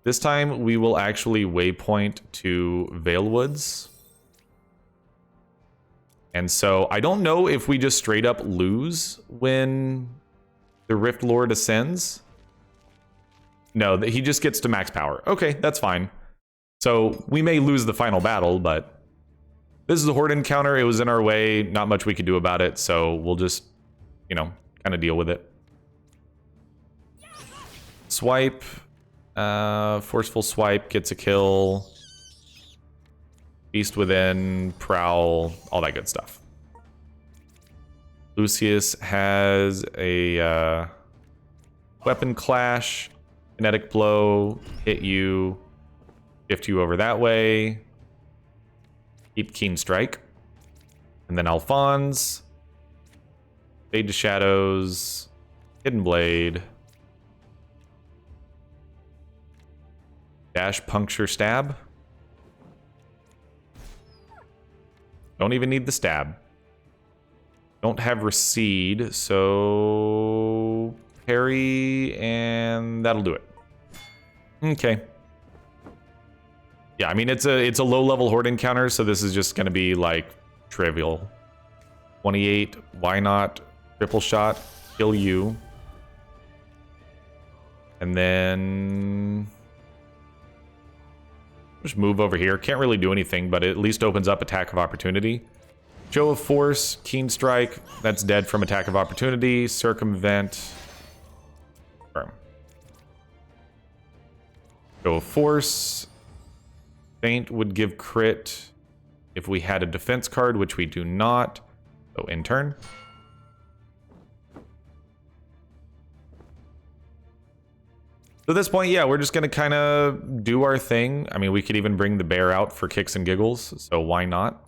This time we will actually waypoint to Valewoods. And so I don't know if we just straight up lose when the Rift Lord ascends. No, he just gets to max power. Okay, that's fine. So we may lose the final battle, but this is a horde encounter. It was in our way. Not much we could do about it. So we'll just, you know, kind of deal with it. Swipe. Forceful swipe gets a kill. Beast within, prowl, all that good stuff. Lucius has a weapon clash, kinetic blow, hit you, shift you over that way, keep keen strike, and then Alphonse, fade to shadows, hidden blade, dash puncture stab. Don't even need the stab. Don't have recede, so parry, and that'll do it. Okay. Yeah, I mean it's a low level horde encounter, so this is just gonna be like trivial. 28, why not? Triple shot, kill you. And then just move over here. Can't really do anything, but it at least opens up attack of opportunity. Show of force, keen strike, that's dead from attack of opportunity. Circumvent. Firm. Show of force. Feint would give crit if we had a defense card, which we do not. So in turn. So at this point, yeah, we're just going to kind of do our thing. I mean, we could even bring the bear out for kicks and giggles, so why not?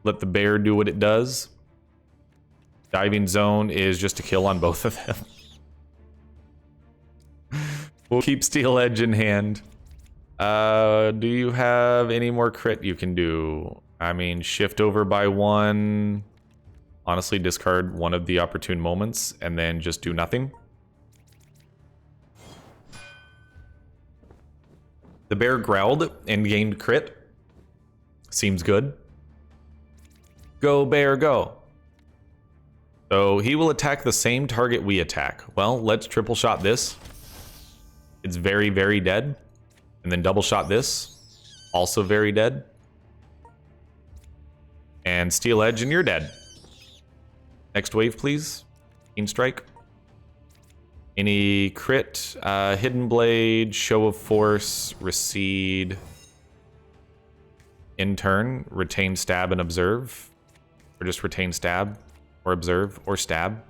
Let the bear do what it does. Diving zone is just a kill on both of them. We'll keep Steel Edge in hand. Do you have any more crit you can do? I mean, shift over by one. Honestly, discard one of the opportune moments and then just do nothing. The bear growled and gained crit. Seems good. Go, bear, go. So he will attack the same target we attack. Well, let's triple shot this. It's very, very dead. And then double shot this. Also very dead. And Steel Edge, and you're dead. Next wave, please. Keen strike. Any crit? Hidden Blade, Show of Force, Recede. In turn, retain stab and observe. Or just retain stab, or observe, or stab.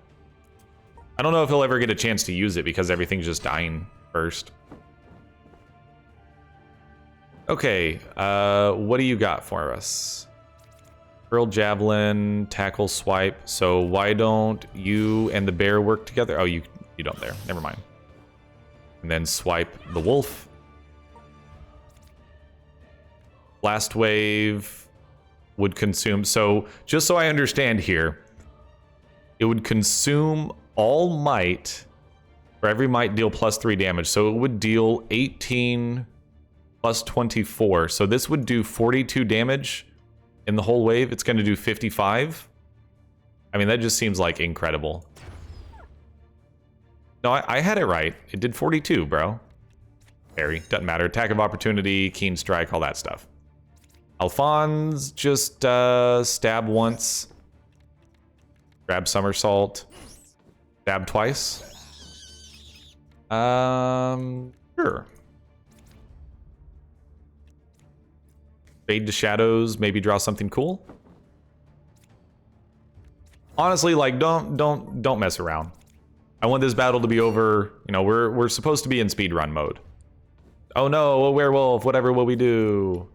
I don't know if he'll ever get a chance to use it because everything's just dying first. Okay, what do you got for us? Hurl Javelin, Tackle Swipe. So why don't you and the bear work together? Oh, you don't there. Never mind. And then swipe the wolf. Last wave would consume. So just so I understand here, it would consume all might. For every might, deal +3 damage. So it would deal 18 plus 24. So this would do 42 damage in the whole wave. It's going to do 55. I mean, that just seems like incredible. No, I had it right. It did 42, bro. Parry. Doesn't matter. Attack of opportunity, keen strike, all that stuff. Alphonse, just stab once. Grab somersault. Stab twice. Sure. Fade to shadows, maybe draw something cool. Honestly, like don't mess around. I want this battle to be over. You know, we're supposed to be in speedrun mode. Oh no, a werewolf, whatever will we do?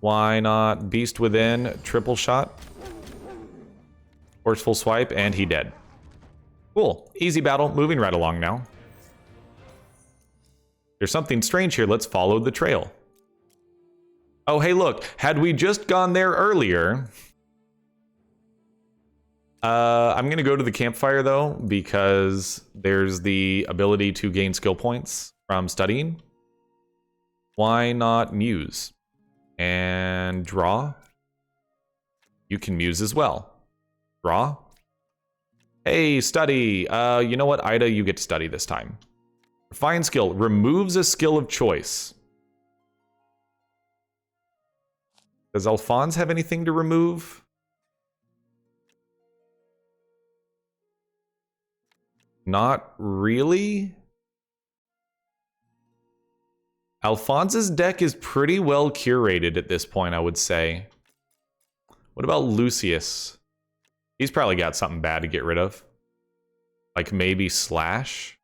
Why not Beast Within, triple shot. Forceful swipe, and he dead. Cool, easy battle, moving right along now. There's something strange here, let's follow the trail. Oh, hey, look, had we just gone there earlier... I'm going to go to the campfire, though, because there's the ability to gain skill points from studying. Why not muse? And draw. You can muse as well. Draw. Hey, study. You know what, Ida? You get to study this time. Refine skill. Removes a skill of choice. Does Alphonse have anything to remove? Not really. Alphonse's deck is pretty well curated at this point, I would say. What about Lucius? He's probably got something bad to get rid of. Like maybe Slash?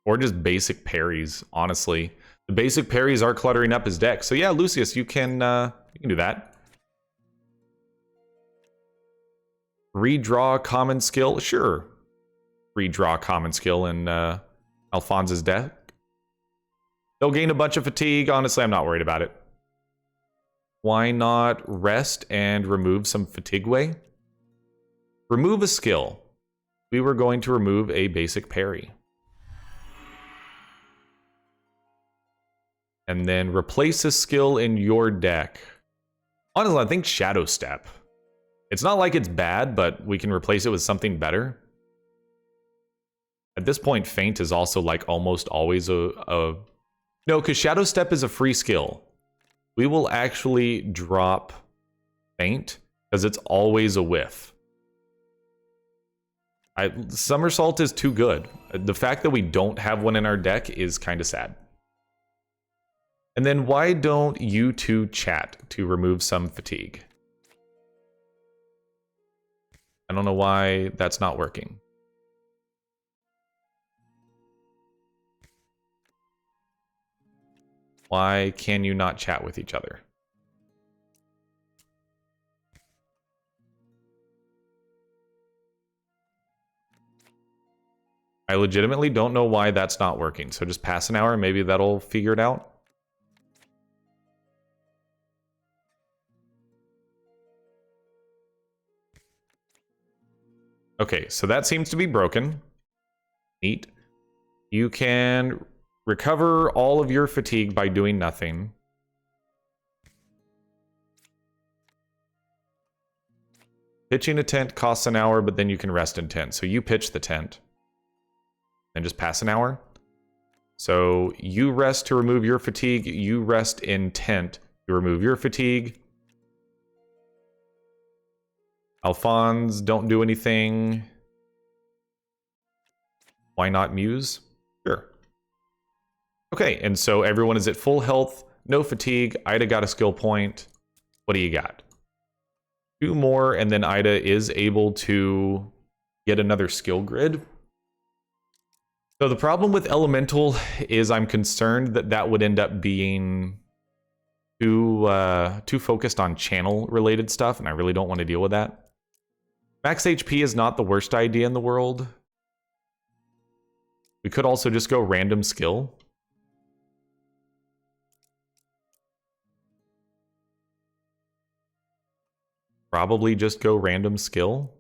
Or just basic parries, honestly. The basic parries are cluttering up his deck. So yeah, Lucius, you can do that. Redraw common skill, sure. Redraw common skill in Alphonse's deck. They'll gain a bunch of fatigue. Honestly, I'm not worried about it. Why not rest and remove some fatigue way? Remove a skill. We were going to remove a basic parry. And then replace a skill in your deck. Honestly, I think Shadow Step. It's not like it's bad, but we can replace it with something better. At this point, Feint is also like almost always no, because Shadow Step is a free skill. We will actually drop Feint because it's always a whiff. Somersault is too good. The fact that we don't have one in our deck is kind of sad. And then why don't you two chat to remove some fatigue? I don't know why that's not working. Why can you not chat with each other? I legitimately don't know why that's not working. So just pass an hour, maybe that'll figure it out. Okay, so that seems to be broken. Neat. You can recover all of your fatigue by doing nothing. Pitching a tent costs an hour, but then you can rest in tent. So you pitch the tent. And just pass an hour. So you rest to remove your fatigue. You rest in tent to remove your fatigue. Alphonse, don't do anything. Why not Muse? Sure. Okay, and so everyone is at full health, no fatigue. Ida got a skill point. What do you got? 2 more, and then Ida is able to get another skill grid. So the problem with Elemental is I'm concerned that that would end up being too focused on channel-related stuff, and I really don't want to deal with that. Max HP is not the worst idea in the world. We could also just go random skill. Probably just go random skill.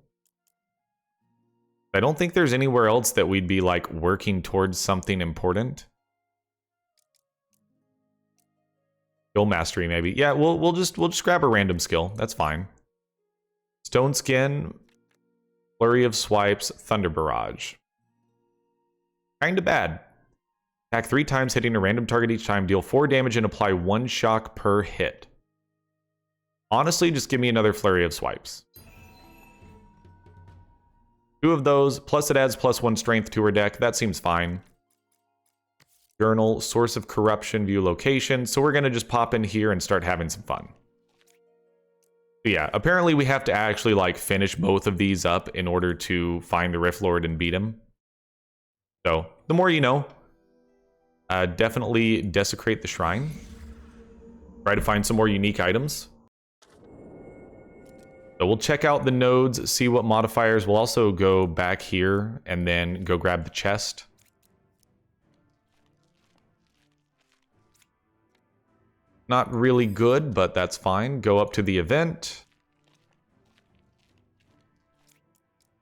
I don't think there's anywhere else that we'd be like working towards something important. Skill mastery, maybe. Yeah, we'll just grab a random skill. That's fine. Stone Skin, Flurry of Swipes, Thunder Barrage. Kinda bad. Attack 3 times, hitting a random target each time. Deal 4 damage and apply 1 shock per hit. Honestly, just give me another Flurry of Swipes. 2 of those, plus it adds +1 strength to her deck. That seems fine. Journal, Source of Corruption, view location. So we're going to just pop in here and start having some fun. But yeah, apparently we have to actually like finish both of these up in order to find the Rift Lord and beat him. So the more you know. Definitely desecrate the shrine. Try to find some more unique items. So we'll check out the nodes, see what modifiers. We'll also go back here and then go grab the chest. Not really good, but that's fine. Go up to the event.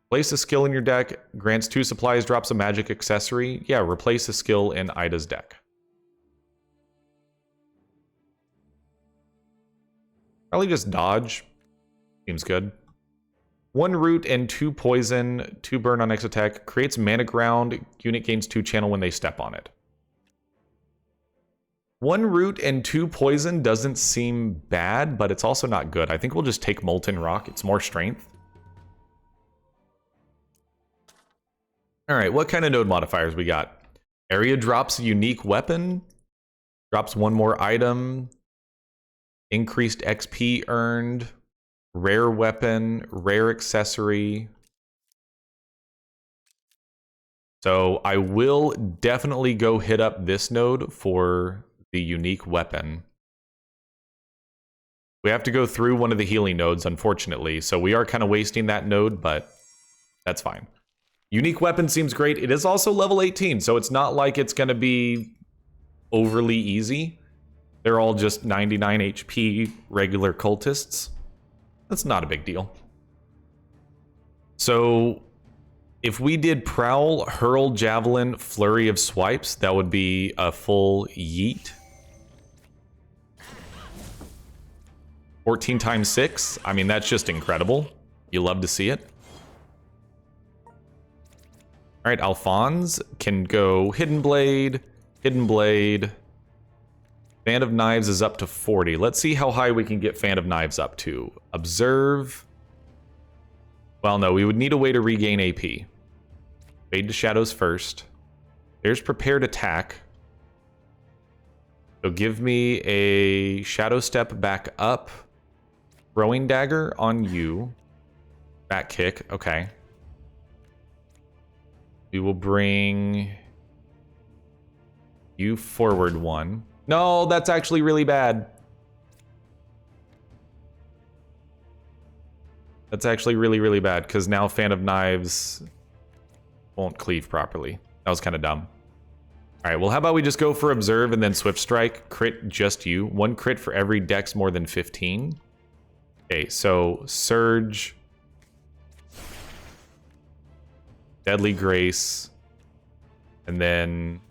Place a skill in your deck. Grants 2 supplies, drops a magic accessory. Yeah, replace a skill in Ida's deck. Probably just dodge. Seems good. 1 root and 2 poison, 2 burn on next attack. Creates mana ground. Unit gains 2 channel when they step on it. 1 root and 2 poison doesn't seem bad, but it's also not good. I think we'll just take Molten Rock. It's more strength. Alright, what kind of node modifiers we got? Area drops unique weapon. Drops 1 more item. Increased XP earned. Rare weapon, rare accessory. So I will definitely go hit up this node for the unique weapon. We have to go through one of the healing nodes, unfortunately. So we are kind of wasting that node, but that's fine. Unique weapon seems great. It is also level 18, so it's not like it's going to be overly easy. They're all just 99 HP regular cultists. That's not a big deal. So if we did Prowl, Hurl, Javelin, Flurry of Swipes, that would be a full yeet. 14 times 6. I mean, that's just incredible. You love to see it. All right, Alphonse can go Hidden Blade, Hidden Blade. Fan of Knives is up to 40. Let's see how high we can get Fan of Knives up to. Observe. Well, no, we would need a way to regain AP. Fade to Shadows first. There's Prepared Attack. So give me a Shadow Step back up. Throwing Dagger on you. Back kick, okay. We will bring you forward 1. No, that's actually really bad. That's actually really, really bad, because now Fan of Knives won't cleave properly. That was kind of dumb. All right, well, how about we just go for Observe and then Swift Strike, crit just you. 1 crit for every dex more than 15. Okay, so Surge, Deadly Grace, and then...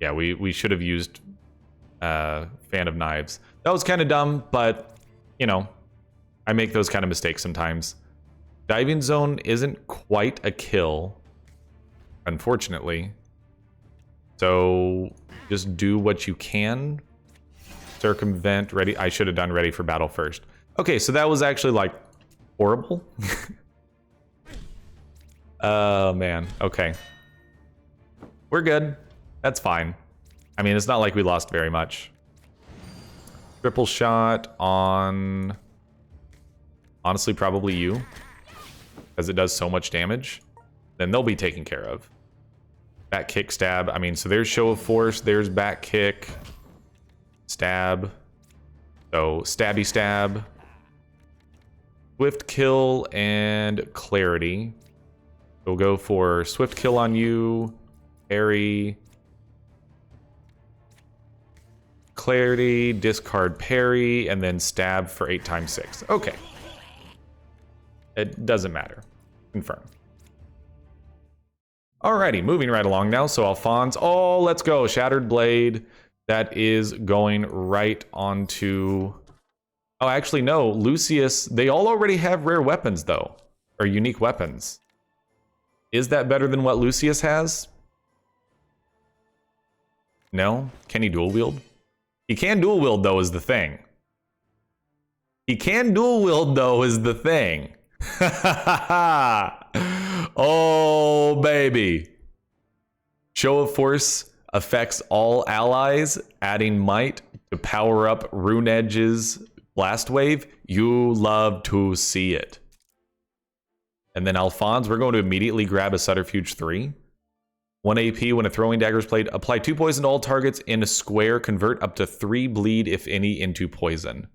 Yeah, we should have used Fan of Knives. That was kind of dumb, but, you know, I make those kind of mistakes sometimes. Diving Zone isn't quite a kill, unfortunately. So just do what you can. Circumvent, ready. I should have done ready for battle first. Okay, so that was actually, like, horrible. Oh, man. Okay. We're good. That's fine. I mean, it's not like we lost very much. Triple shot on... Honestly, probably you. Because it does so much damage. Then they'll be taken care of. Back kick, stab. I mean, so there's Show of Force. There's back kick. Stab. So, stabby stab. Swift kill and clarity. We'll go for swift kill on you. Parry. Clarity, discard parry, and then stab for 8 times 6. Okay. It doesn't matter. Confirm. Alrighty, moving right along now. So Alphonse, oh, let's go. Shattered Blade. That is going right onto... Oh, actually, no. Lucius, they all already have rare weapons, though. Or unique weapons. Is that better than what Lucius has? No? Can he dual wield? He can dual wield, though, is the thing. He can dual wield, though, is the thing. Oh, baby. Show of Force affects all allies, adding might to power up Rune Edge's Blast Wave. You love to see it. And then Alphonse, we're going to immediately grab a Subterfuge 3. 1 AP when a throwing dagger is played. Apply 2 poison to all targets in a square. Convert up to 3 bleed, if any, into poison.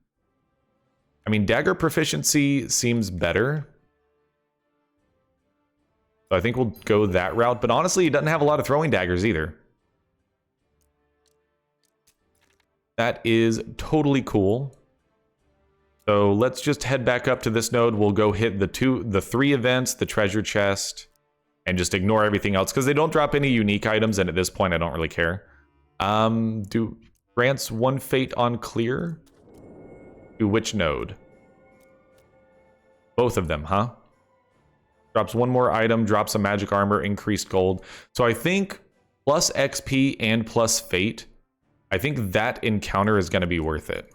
I mean, dagger proficiency seems better. So I think we'll go that route. But honestly, he doesn't have a lot of throwing daggers either. That is totally cool. So let's just head back up to this node. We'll go hit the 3 events, the treasure chest, and just ignore everything else because they don't drop any unique items, and at this point I don't really care. Do grants 1 fate on clear? To which node? Both of them, huh? Drops 1 more item, drops a magic armor, increased gold. So I think plus XP and plus fate, I think that encounter is going to be worth it.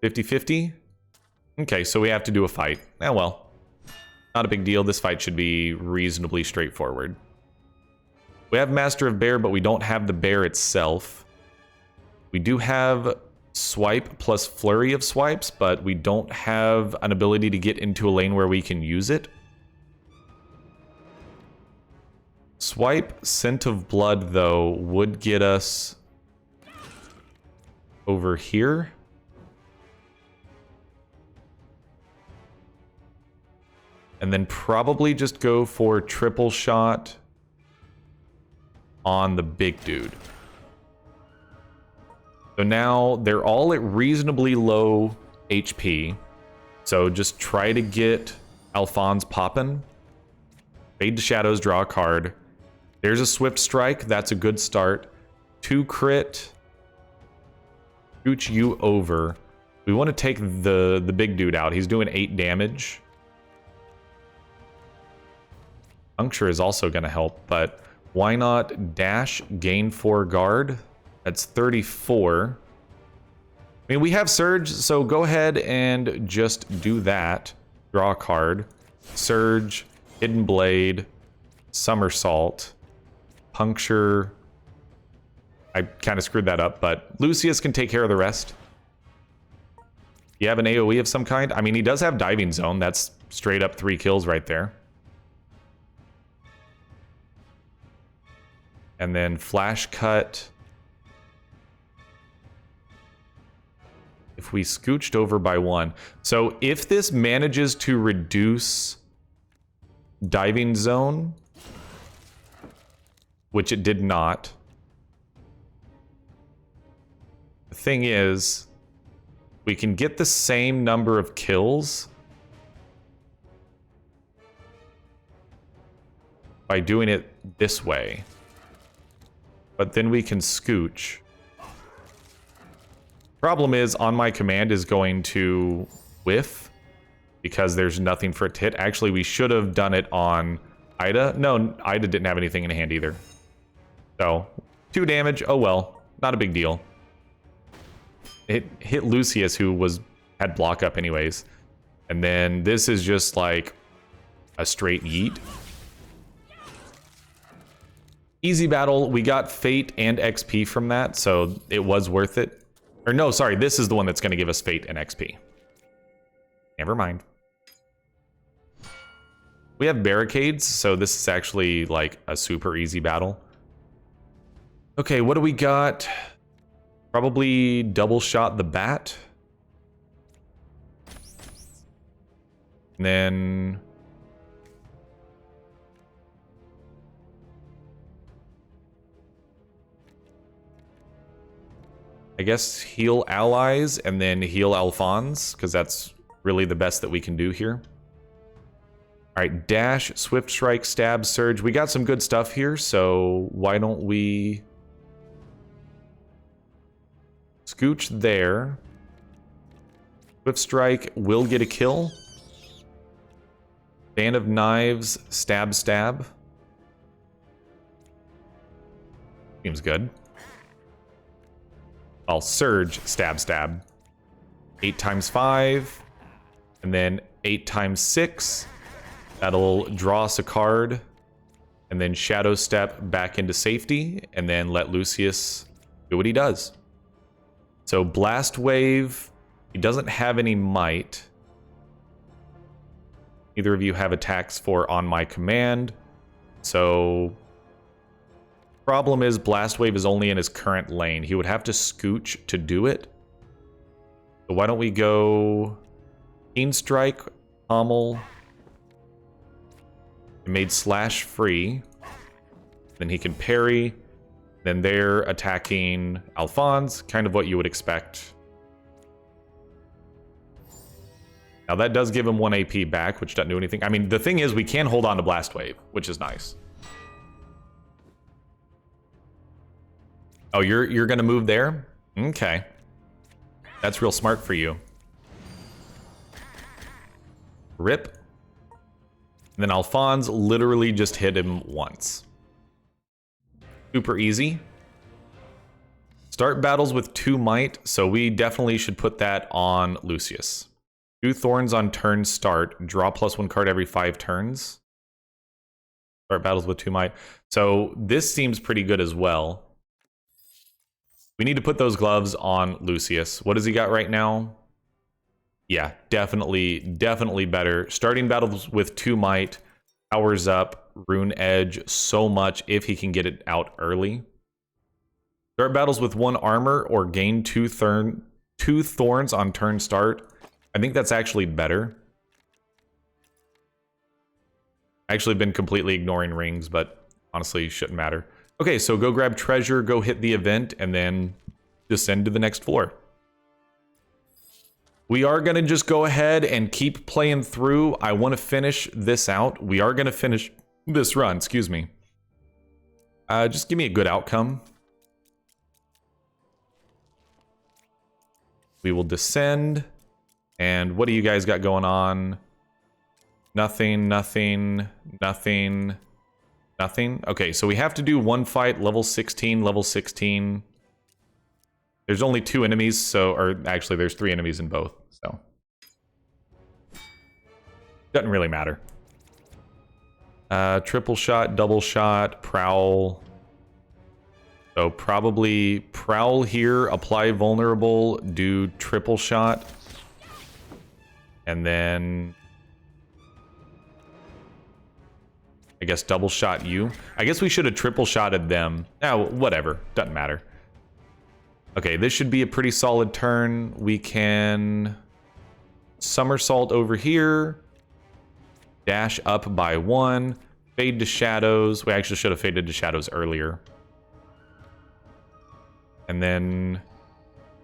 50-50? Okay, so we have to do a fight. Oh well. Not a big deal. This fight should be reasonably straightforward. We have Master of Bear, but we don't have the bear itself. We do have Swipe plus Flurry of Swipes, but we don't have an ability to get into a lane where we can use it. Swipe Scent of Blood, though, would get us over here. And then probably just go for triple shot on the big dude. So now they're all at reasonably low HP. So just try to get Alphonse popping. Fade to Shadows, draw a card. There's a Swift Strike. That's a good start. 2 crit. Scooch you over. We want to take the big dude out. He's doing 8 damage. Puncture is also going to help, but why not dash, gain 4 guard? That's 34. I mean, we have Surge, so go ahead and just do that. Draw a card. Surge, Hidden Blade, Somersault, Puncture. I kind of screwed that up, but Lucius can take care of the rest. You have an AoE of some kind? I mean, he does have Diving Zone. That's straight up 3 kills right there. And then Flash Cut. If we scooched over by 1. So if this manages to reduce Diving Zone, which it did not. The thing is, we can get the same number of kills by doing it this way. But then we can scooch. Problem is, on my command is going to whiff because there's nothing for it to hit. Actually, we should have done it on Ida. No, Ida didn't have anything in hand either. So, 2 damage. Oh well, not a big deal. It hit Lucius, who had block up anyways. And then this is just like a straight yeet. Easy battle. We got Fate and XP from that, so it was worth it. Or no, sorry, this is the one that's going to give us Fate and XP. Never mind. We have barricades, so this is actually like a super easy battle. Okay, what do we got? Probably double shot the bat. And then I guess heal allies and then heal Alphonse, because that's really the best that we can do here. All right, dash, swift strike, stab, surge. We got some good stuff here, so why don't we scooch there. Swift strike will get a kill. Band of Knives, stab, stab. Seems good. I'll surge, stab, stab. 8 times 5, and then 8 times 6. That'll draw us a card, and then shadow step back into safety, and then let Lucius do what he does. So blast wave, he doesn't have any might. Neither of you have attacks for on my command. So problem is blast wave is only in his current lane. He would have to scooch to do it. So why don't we go Keen Strike, Pommel. It made slash free. Then he can parry. Then they're attacking Alphonse, kind of what you would expect. Now that does give him 1 AP back, which doesn't do anything. I mean, the thing is we can hold on to Blast Wave, which is nice. Oh, you're gonna move there? Okay. That's real smart for you. Rip. And then Alphonse literally just hit him once. Super easy. Start battles with 2 might, so we definitely should put that on Lucius. 2 thorns on turn start. Draw +1 card every 5 turns. Start battles with 2 might. So this seems pretty good as well. We need to put those gloves on Lucius. What does he got right now? Yeah, definitely better. Starting battles with 2 might, powers up Rune Edge so much if he can get it out early. Start battles with 1 armor or gain 2 thorns on turn start. I think that's actually better. Actually been completely ignoring rings, but honestly shouldn't matter. Okay, so go grab treasure, go hit the event, and then descend to the next floor. We are going to just go ahead and keep playing through. I want to finish this out. We are going to finish this run, excuse me. Just give me a good outcome. We will descend. And what do you guys got going on? Nothing, nothing, nothing, nothing. Okay, so we have to do one fight, level 16, level 16. There's only 2 enemies, so, or actually there's 3 enemies in both, so. Doesn't really matter. Triple shot, double shot, prowl. So probably prowl here, apply vulnerable, do triple shot. And then I guess double shot you. I guess we should have triple shotted them. Oh, whatever, doesn't matter. Okay, this should be a pretty solid turn. We can somersault over here. Dash up by 1. Fade to shadows. We actually should have faded to shadows earlier. And then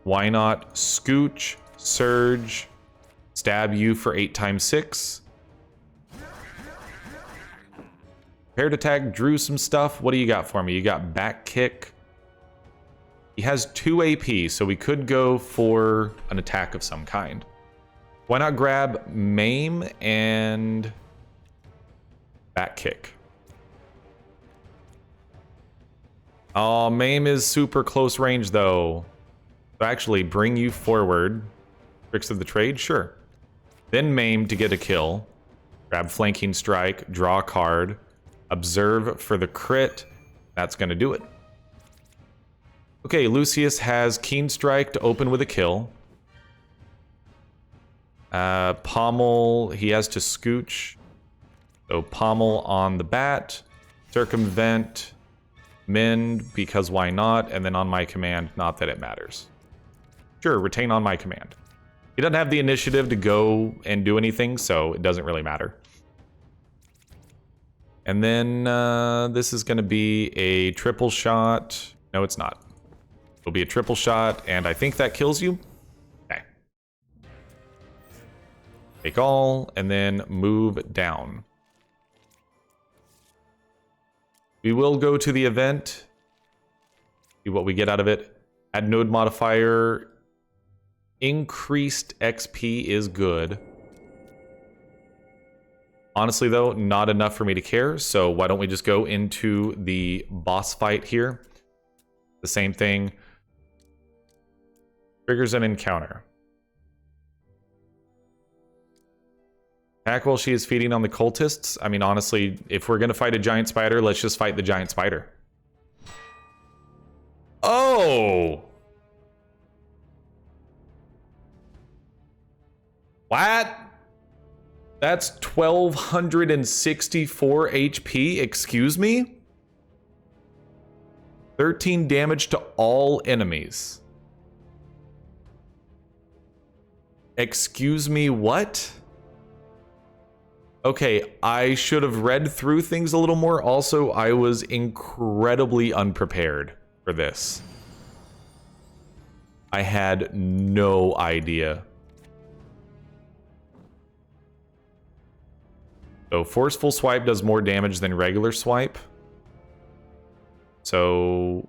why not scooch, surge, stab you for 8 times 6. Paired attack, drew some stuff. What do you got for me? You got back kick. He has 2 AP, so we could go for an attack of some kind. Why not grab maim and back kick? Oh, maim is super close range though. So actually bring you forward. Tricks of the trade, sure. Then maim to get a kill. Grab flanking strike, draw a card, observe for the crit. That's gonna do it. Okay, Lucius has Keen Strike to open with a kill. Pommel, he has to scooch. So Pommel on the bat. Circumvent. Mend, because why not? And then on my command, not that it matters. Sure, retain on my command. He doesn't have the initiative to go and do anything, so it doesn't really matter. And then this is going to be a triple shot. No, it's not. It'll be a triple shot, and I think that kills you. Okay. Take all, and then move down. We will go to the event. See what we get out of it. Add node modifier. Increased XP is good. Honestly, though, not enough for me to care, so why don't we just go into the boss fight here. The same thing. Triggers an encounter. Attack while she is feeding on the cultists. I mean, honestly, if we're going to fight a giant spider, let's just fight the giant spider. Oh! What? That's 1264 HP, excuse me? 13 damage to all enemies. Excuse me, what? Okay, I should have read through things a little more. Also, I was incredibly unprepared for this. I had no idea. So forceful swipe does more damage than regular swipe. So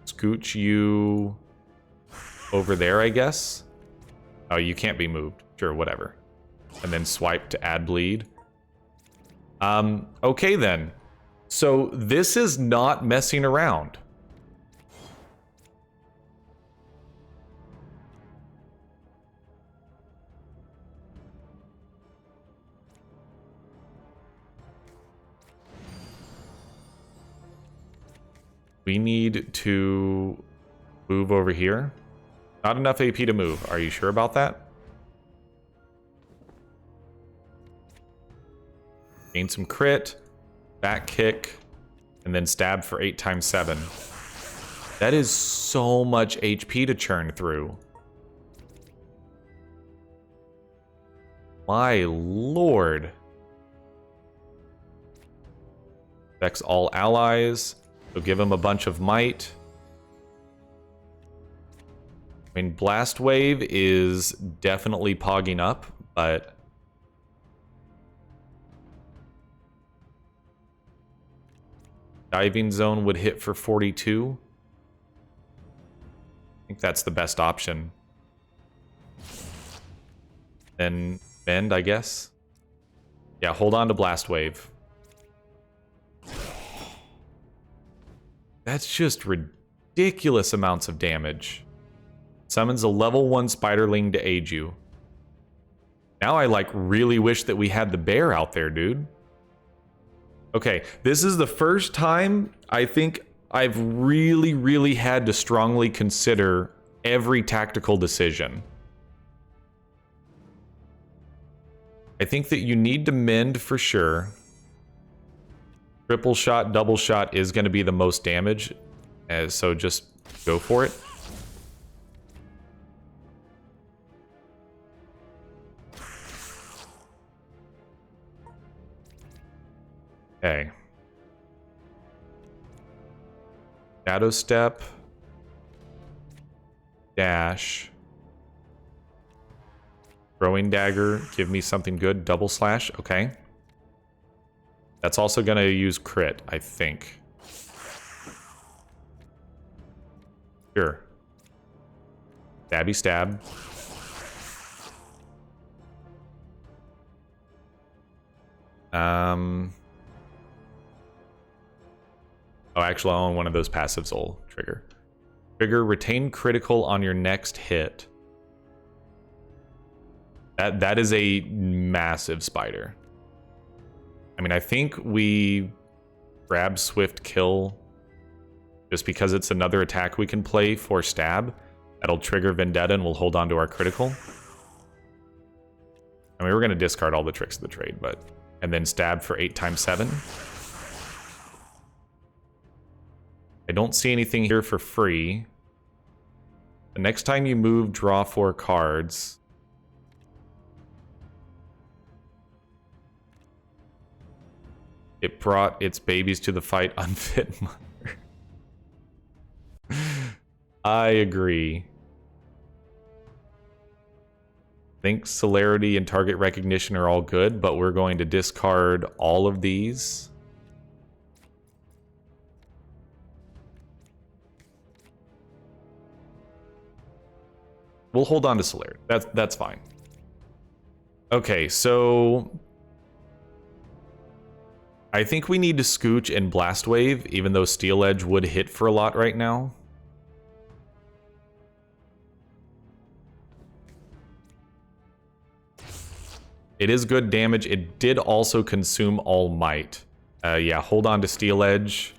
scooch you over there, I guess. Oh, you can't be moved. Sure, whatever. And then swipe to add bleed. Okay then. So this is not messing around. We need to move over here. Not enough AP to move. Are you sure about that? Gain some crit, back kick, and then stab for 8 times 7. That is so much HP to churn through. My lord. Affects all allies. So give him a bunch of might. I mean, Blast Wave is definitely pogging up, but... Diving Zone would hit for 42. I think that's the best option. Then Bend, I guess. Yeah, hold on to Blast Wave. That's just ridiculous amounts of damage. Summons a level 1 Spiderling to aid you. Now I like really wish that we had the bear out there, dude. Okay, this is the first time I think I've really had to strongly consider every tactical decision. I think that you need to mend for sure. Triple shot, double shot is going to be the most damage, so just go for it. Okay. Shadow Step. Dash. Throwing Dagger. Give me something good. Double Slash. Okay. That's also going to use crit, I think. Sure. Stabby stab. Oh, actually, I want one of those passives will trigger. Trigger retain critical on your next hit. That is a massive spider. I mean, I think we grab Swift Kill just because it's another attack we can play for stab. That'll trigger Vendetta and we'll hold on to our critical. I mean, we're going to discard all the tricks of the trade, but... And then stab for 8 times 7. I don't see anything here for free. The next time you move, draw 4 cards. It brought its babies to the fight, unfit mother. I agree. I think celerity and target recognition are all good, but we're going to discard all of these. We'll hold on to celerity. That's fine. Okay, so I think we need to Scooch and Blast Wave, even though Steel Edge would hit for a lot right now. It is good damage. It did also consume all might. Yeah, hold on to Steel Edge.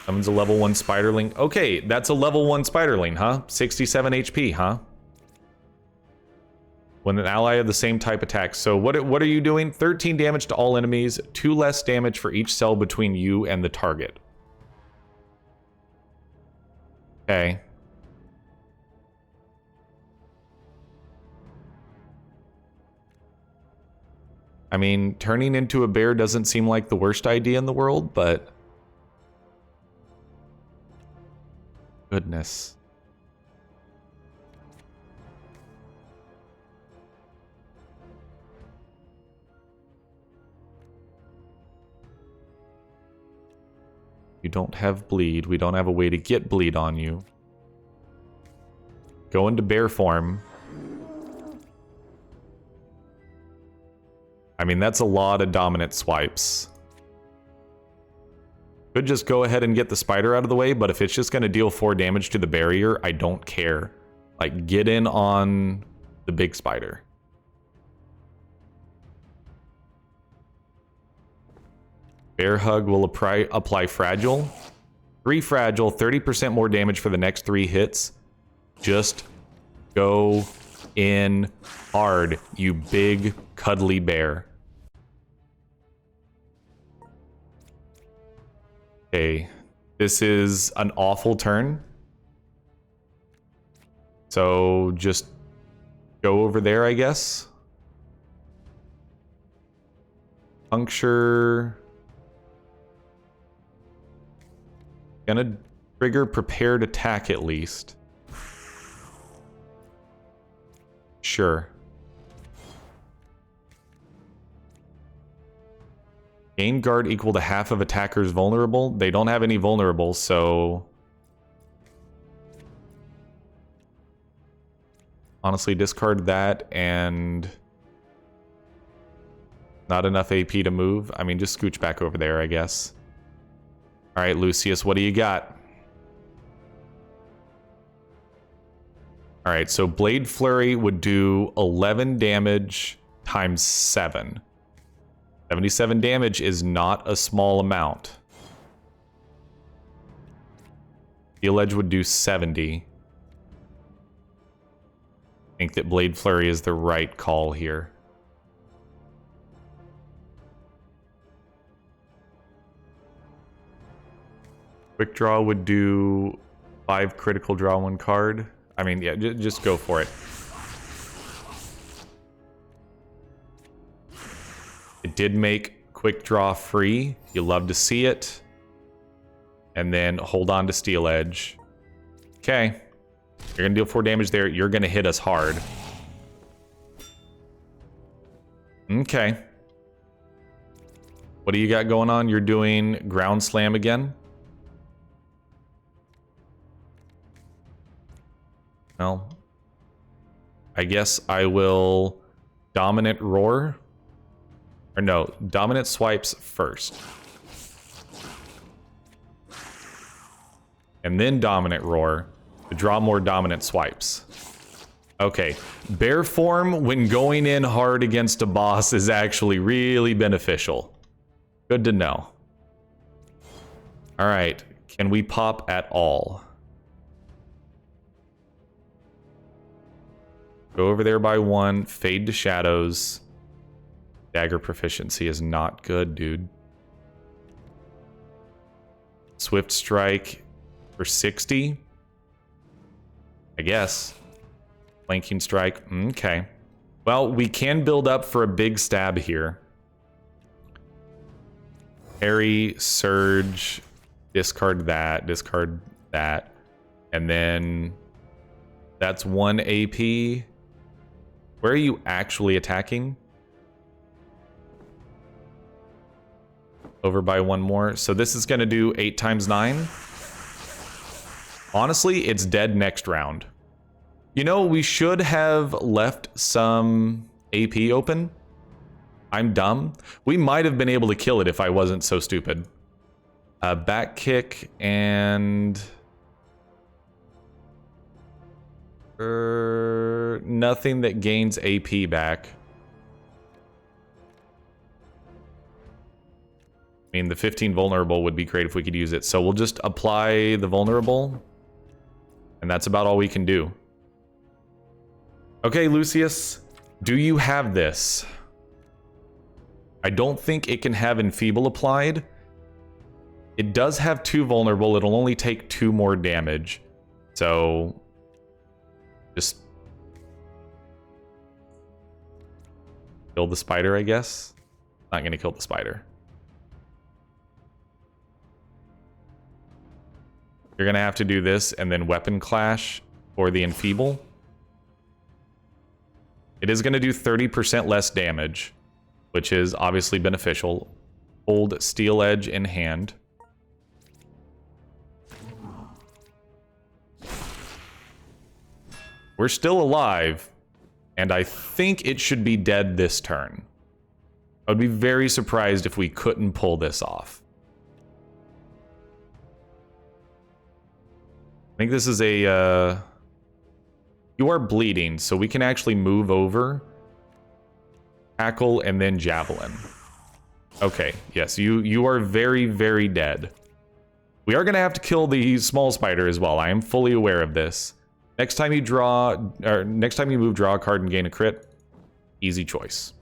Summons a level 1 Spiderling. Okay, that's a level 1 Spiderling, huh? 67 HP, huh? When an ally of the same type attacks. So what are you doing? 13 damage to all enemies, 2 less damage for each cell between you and the target. Okay. I mean, turning into a bear doesn't seem like the worst idea in the world, but... Goodness. You don't have bleed. We don't have a way to get bleed on you. Go into bear form. I mean, that's a lot of dominant swipes. Could just go ahead and get the spider out of the way, but if it's just going to deal 4 damage to the barrier, I don't care. Like, get in on the big spider. Bear Hug will apply Fragile. 3 Fragile, 30% more damage for the next 3 hits. Just go in hard, you big, cuddly bear. Okay, this is an awful turn. So just go over there, I guess. Puncture. Gonna trigger prepared attack at least. Sure. Gain guard equal to half of attackers vulnerable. They don't have any vulnerables, so... honestly, discard that and... not enough AP to move. I mean, just scooch back over there, I guess. Alright, Lucius, what do you got? Alright, so Blade Flurry would do 11 damage times 7. 77 damage is not a small amount. Steel Edge would do 70. I think that Blade Flurry is the right call here. Quick Draw would do 5 critical draw 1 card. I mean, yeah, just go for it. It did make Quick Draw free. You love to see it. And then hold on to Steel Edge. Okay. You're going to deal 4 damage there. You're going to hit us hard. Okay. What do you got going on? You're doing Ground Slam again? Well, I guess I will Dominant Roar. Or no, Dominant Swipes first. And then Dominant Roar to draw more Dominant Swipes. Okay, Bear Form when going in hard against a boss is actually really beneficial. Good to know. Alright, can we pop at all? Go over there by 1, Fade to Shadows. Dagger proficiency is not good, dude. Swift Strike for 60. I guess. Flanking Strike. Okay. Well, we can build up for a big stab here. Parry, Surge, discard that, and then that's 1 AP. Where are you actually attacking? Over by 1 more. So this is going to do 8 times 9. Honestly, it's dead next round. You know, we should have left some AP open. I'm dumb. We might have been able to kill it if I wasn't so stupid. Back kick and... nothing that gains AP back. I mean, the 15 vulnerable would be great if we could use it. So we'll just apply the vulnerable. And that's about all we can do. Okay, Lucius. Do you have this? I don't think it can have Enfeeble applied. It does have 2 vulnerable. It'll only take 2 more damage. So... just... kill the spider, I guess? Not gonna kill the spider. You're gonna have to do this and then Weapon Clash for the Enfeeble. It is gonna do 30% less damage, which is obviously beneficial. Hold Steel Edge in hand. We're still alive, and I think it should be dead this turn. I would be very surprised if we couldn't pull this off. I think this is a... you are bleeding, so we can actually move over. Tackle and then Javelin. Okay, yes, you are very, very dead. We are going to have to kill the small spider as well. I am fully aware of this. Next time you draw, or next time you move, draw a card and gain a crit. Easy choice.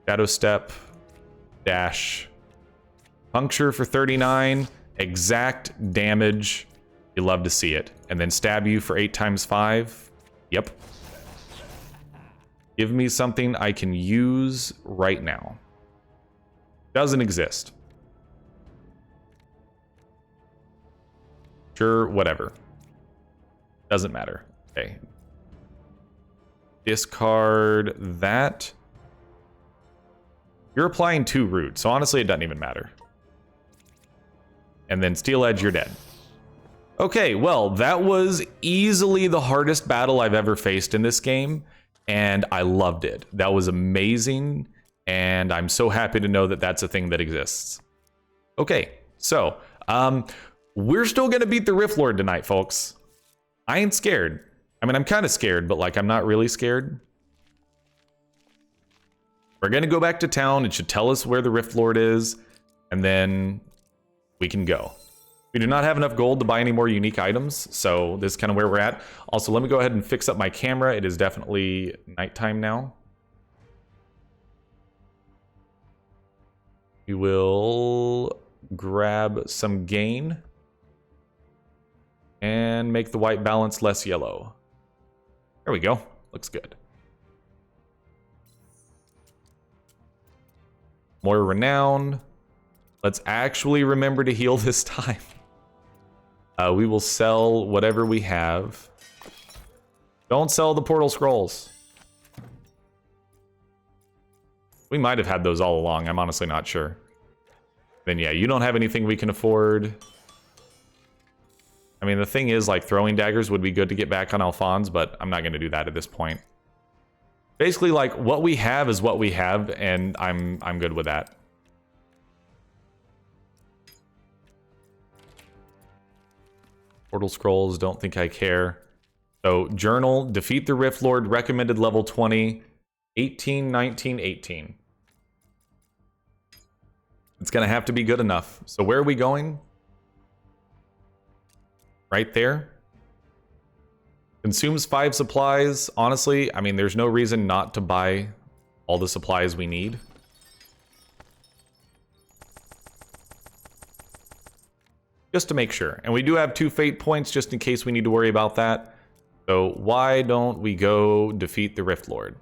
Shadow Step. Dash. Puncture for 39. Exact damage. You love to see it. And then stab you for 8 times 5. Yep. Give me something I can use right now. Doesn't exist. Sure, whatever. Doesn't matter. Okay. Discard that. You're applying 2 root, so honestly, it doesn't even matter. And then Steel Edge, you're dead. Okay, well, that was easily the hardest battle I've ever faced in this game, and I loved it. That was amazing, and I'm so happy to know that that's a thing that exists. Okay, so, we're still gonna beat the Rift Lord tonight, folks. I ain't scared. I mean, I'm kind of scared, but like, I'm not really scared. We're gonna go back to town. It should tell us where the Rift Lord is, and then we can go. We do not have enough gold to buy any more unique items, so this is kind of where we're at. Also, let me go ahead and fix up my camera. It is definitely nighttime now. We will grab some gain and make the white balance less yellow. There we go. Looks good. More renown. Let's actually remember to heal this time. We will sell whatever we have. Don't sell the portal scrolls. We might have had those all along. I'm honestly not sure. Then yeah, you don't have anything we can afford. I mean, the thing is, like, throwing daggers would be good to get back on Alphonse, but I'm not going to do that at this point. Basically, like, what we have is what we have, and I'm good with that. Portal scrolls, don't think I care. So, journal, defeat the Rift Lord, recommended level 20, 18, 19, 18. It's going to have to be good enough. So, where are we going? Right there. Consumes 5 supplies. Honestly, I mean, there's no reason not to buy all the supplies we need. Just to make sure. And we do have 2 fate points just in case we need to worry about that. So why don't we go defeat the Rift Lord?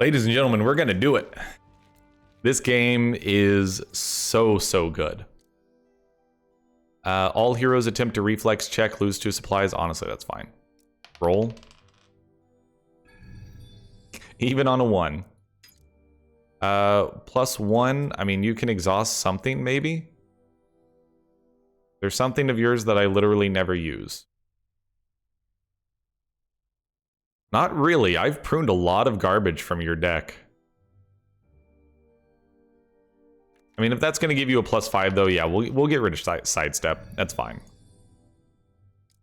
Ladies and gentlemen, we're going to do it. This game is so good. All heroes attempt to reflex check, lose 2 supplies. Honestly, that's fine. Roll. Even on a 1. +1. I mean, you can exhaust something, maybe? There's something of yours that I literally never use. Not really. I've pruned a lot of garbage from your deck. I mean, if that's going to give you a +5, though, yeah, we'll get rid of sidestep. That's fine.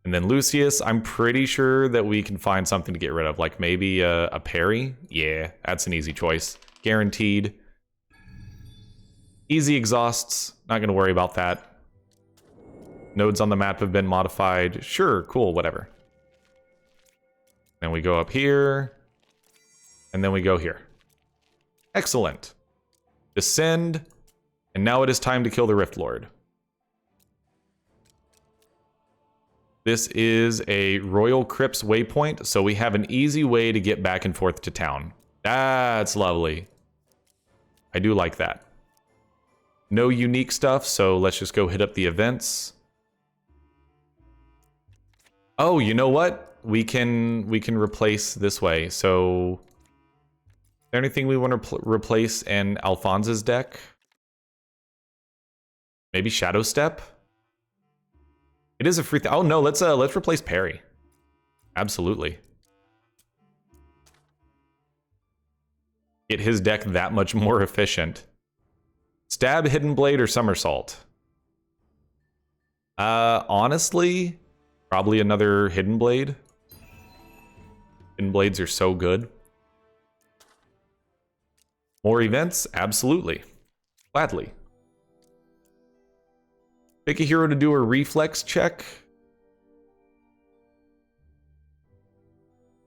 And then Lucius, I'm pretty sure that we can find something to get rid of, like maybe a parry. Yeah, that's an easy choice. Guaranteed. Easy exhausts. Not going to worry about that. Nodes on the map have been modified. Sure, cool, whatever. Then we go up here. And then we go here. Excellent. Descend. And now it is time to kill the Rift Lord. This is a Royal Crypts waypoint, so we have an easy way to get back and forth to town. That's lovely. I do like that. No unique stuff, so let's just go hit up the events. Oh, you know what? We can replace this way. So, is there anything we want to replace in Alphonse's deck? Maybe Shadow Step? It is a free oh no, let's replace Parry. Absolutely. Get his deck that much more efficient. Stab, Hidden Blade, or Somersault? Honestly, probably another Hidden Blade. Hidden Blades are so good. More events? Absolutely. Gladly. Pick a hero to do a reflex check.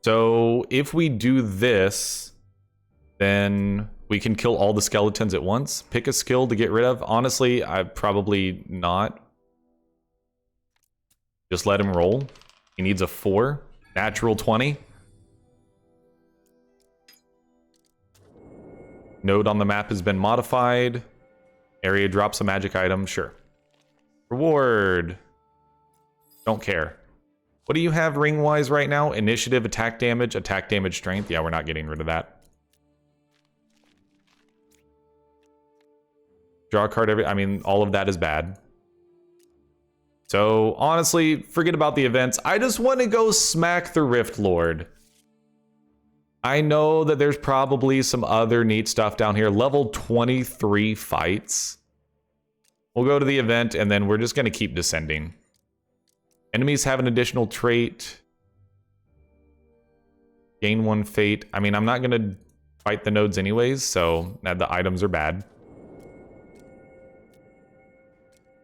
So if we do this, then we can kill all the skeletons at once. Pick a skill to get rid of. Honestly, I'd probably not. Just let him roll. He needs a 4. Natural 20. Node on the map has been modified. Area drops a magic item. Sure. Reward. Don't care. What do you have ring-wise right now? Initiative, attack damage, strength. Yeah, we're not getting rid of that. Draw a card I mean, all of that is bad. So, honestly, forget about the events. I just want to go smack the Rift Lord. I know that there's probably some other neat stuff down here. Level 23 fights. We'll go to the event, and then we're just going to keep descending. Enemies have an additional trait. Gain 1 fate. I mean, I'm not going to fight the nodes anyways, so the items are bad.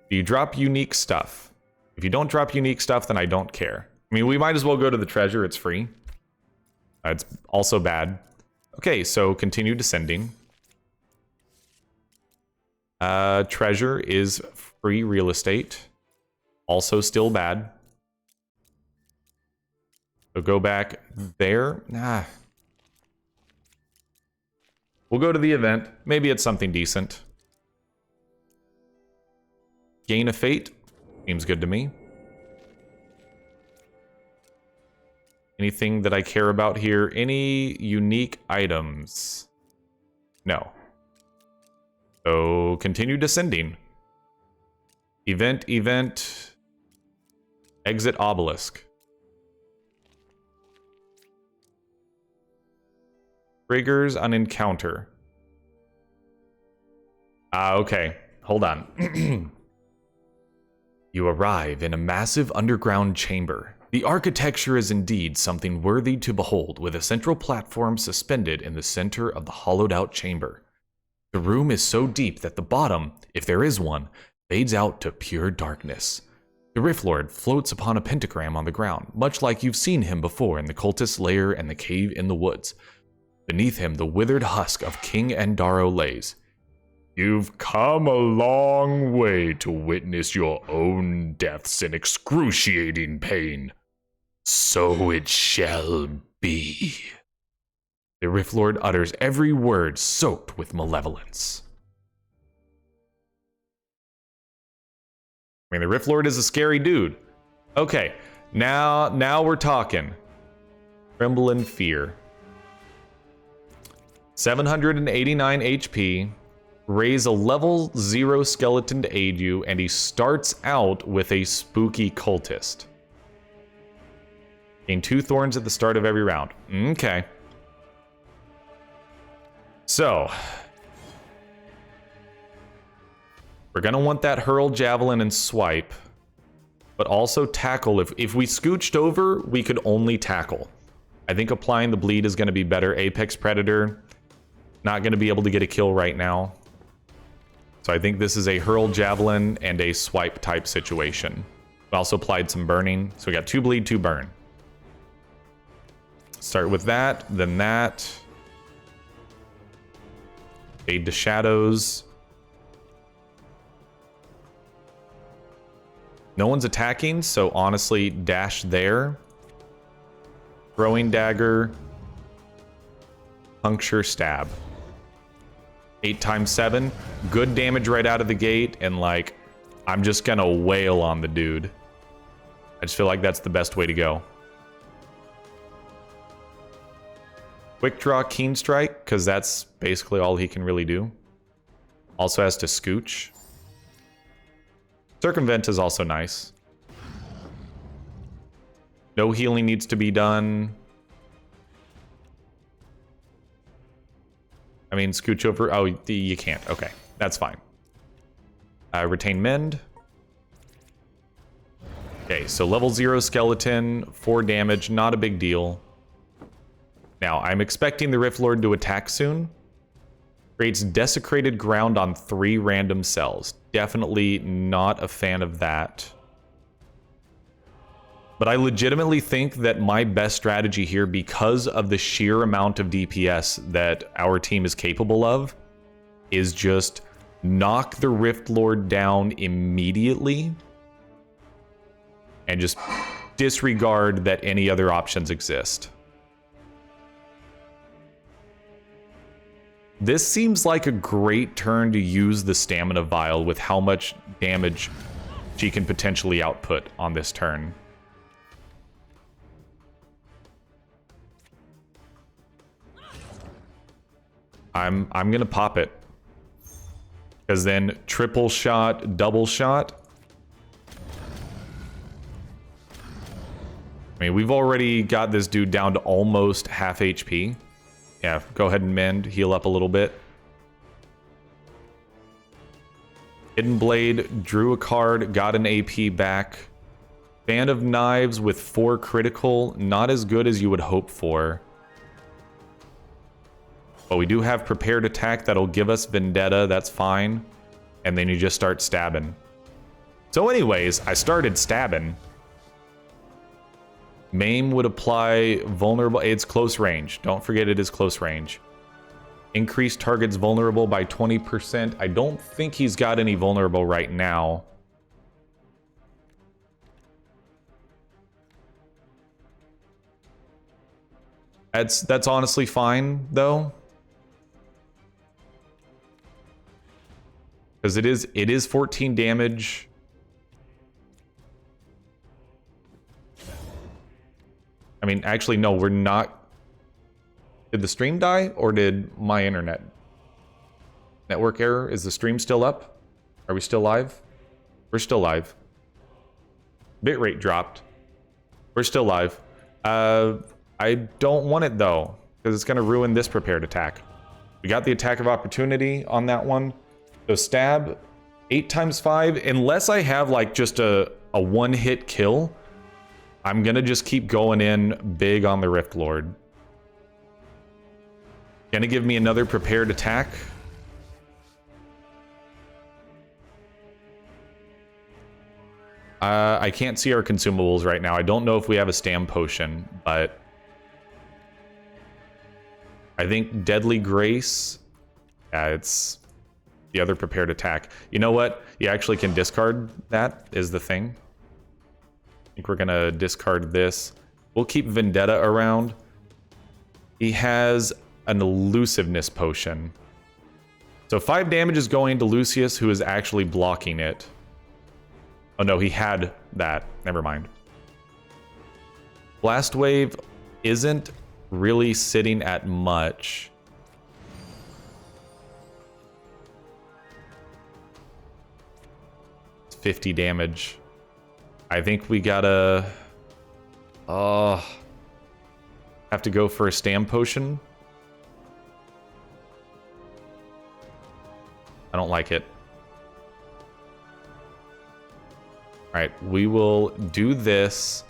Do you drop unique stuff? If you don't drop unique stuff, then I don't care. I mean, we might as well go to the treasure. It's free. It's also bad. Okay, so continue descending. Treasure is free real estate. Also still bad. So go back there. Nah. We'll go to the event. Maybe it's something decent. Gain a fate. Seems good to me. Anything that I care about here? Any unique items? No. So continue descending. Event. Exit obelisk. Triggers an encounter. Okay. Hold on. You arrive in a massive underground chamber. The architecture is indeed something worthy to behold, with a central platform suspended in the center of the hollowed-out chamber. The room is so deep that the bottom, if there is one, fades out to pure darkness. The Rift Lord floats upon a pentagram on the ground, much like you've seen him before in the cultist lair and the cave in the woods. Beneath him, the withered husk of King Endaro lays. You've come a long way to witness your own deaths in excruciating pain. So it shall be. The Rift Lord utters every word soaked with malevolence. I mean, the Rift Lord is a scary dude. Okay, now we're talking. Tremble in fear. 789 HP. Raise a level 0 skeleton to aid you, and he starts out with a spooky cultist. Gain 2 thorns at the start of every round. Okay. So, we're going to want that hurl, javelin, and swipe, but also tackle. If we scooched over, we could only tackle. I think applying the bleed is going to be better. Apex Predator, not going to be able to get a kill right now. So I think this is a hurl, javelin, and a swipe type situation. We also applied some burning, so we got 2 bleed, 2 burn. Start with that, then that. Fade to shadows. No one's attacking, so honestly, dash there. Throwing dagger. Puncture, stab. 8 times 7. Good damage right out of the gate, and like, I'm just gonna wail on the dude. I just feel like that's the best way to go. Quick draw, keen strike, because that's basically all he can really do. Also has to scooch. Circumvent is also nice. No healing needs to be done. I mean, scooch over. Oh, you can't. Okay, that's fine. Retain mend. Okay, so level 0 skeleton, 4 damage, not a big deal. Now, I'm expecting the Rift Lord to attack soon. Creates desecrated ground on 3 random cells. Definitely not a fan of that. But I legitimately think that my best strategy here, because of the sheer amount of DPS that our team is capable of, is just knock the Rift Lord down immediately and just disregard that any other options exist. This seems like a great turn to use the stamina vial with how much damage she can potentially output on this turn. I'm gonna pop it. Because then triple shot, double shot. I mean, we've already got this dude down to almost half HP. Yeah, go ahead and mend, heal up a little bit. Hidden Blade, drew a card, got an AP back. Band of Knives with 4 critical, not as good as you would hope for. But we do have Prepared Attack that'll give us Vendetta, that's fine. And then you just start stabbing. So anyways, I started stabbing. Maim would apply vulnerable, it's close range. Don't forget it is close range. Increase targets vulnerable by 20%. I don't think he's got any vulnerable right now. That's honestly fine though. Because it is 14 damage. I mean, actually, no, we're not. Did the stream die or did my internet? Network error? Is the stream still up? Are we still live? We're still live. Bitrate dropped. We're still live. I don't want it though, because it's going to ruin this prepared attack. We got the attack of opportunity on that one. So stab 8 times 5, unless I have like just a one-hit kill, I'm gonna just keep going in big on the Rift Lord. Gonna give me another prepared attack. I can't see our consumables right now. I don't know if we have a stam potion, but I think Deadly Grace, yeah, it's the other prepared attack. You know what? You actually can discard that, is the thing. I think we're gonna discard this. We'll keep Vendetta around. He has an elusiveness potion. So 5 damage is going to Lucius, who is actually blocking it. Oh no, he had that. Never mind. Blast Wave isn't really sitting at much. It's 50 damage. I think we gotta have to go for a stam potion. I don't like it. All right, we will do this.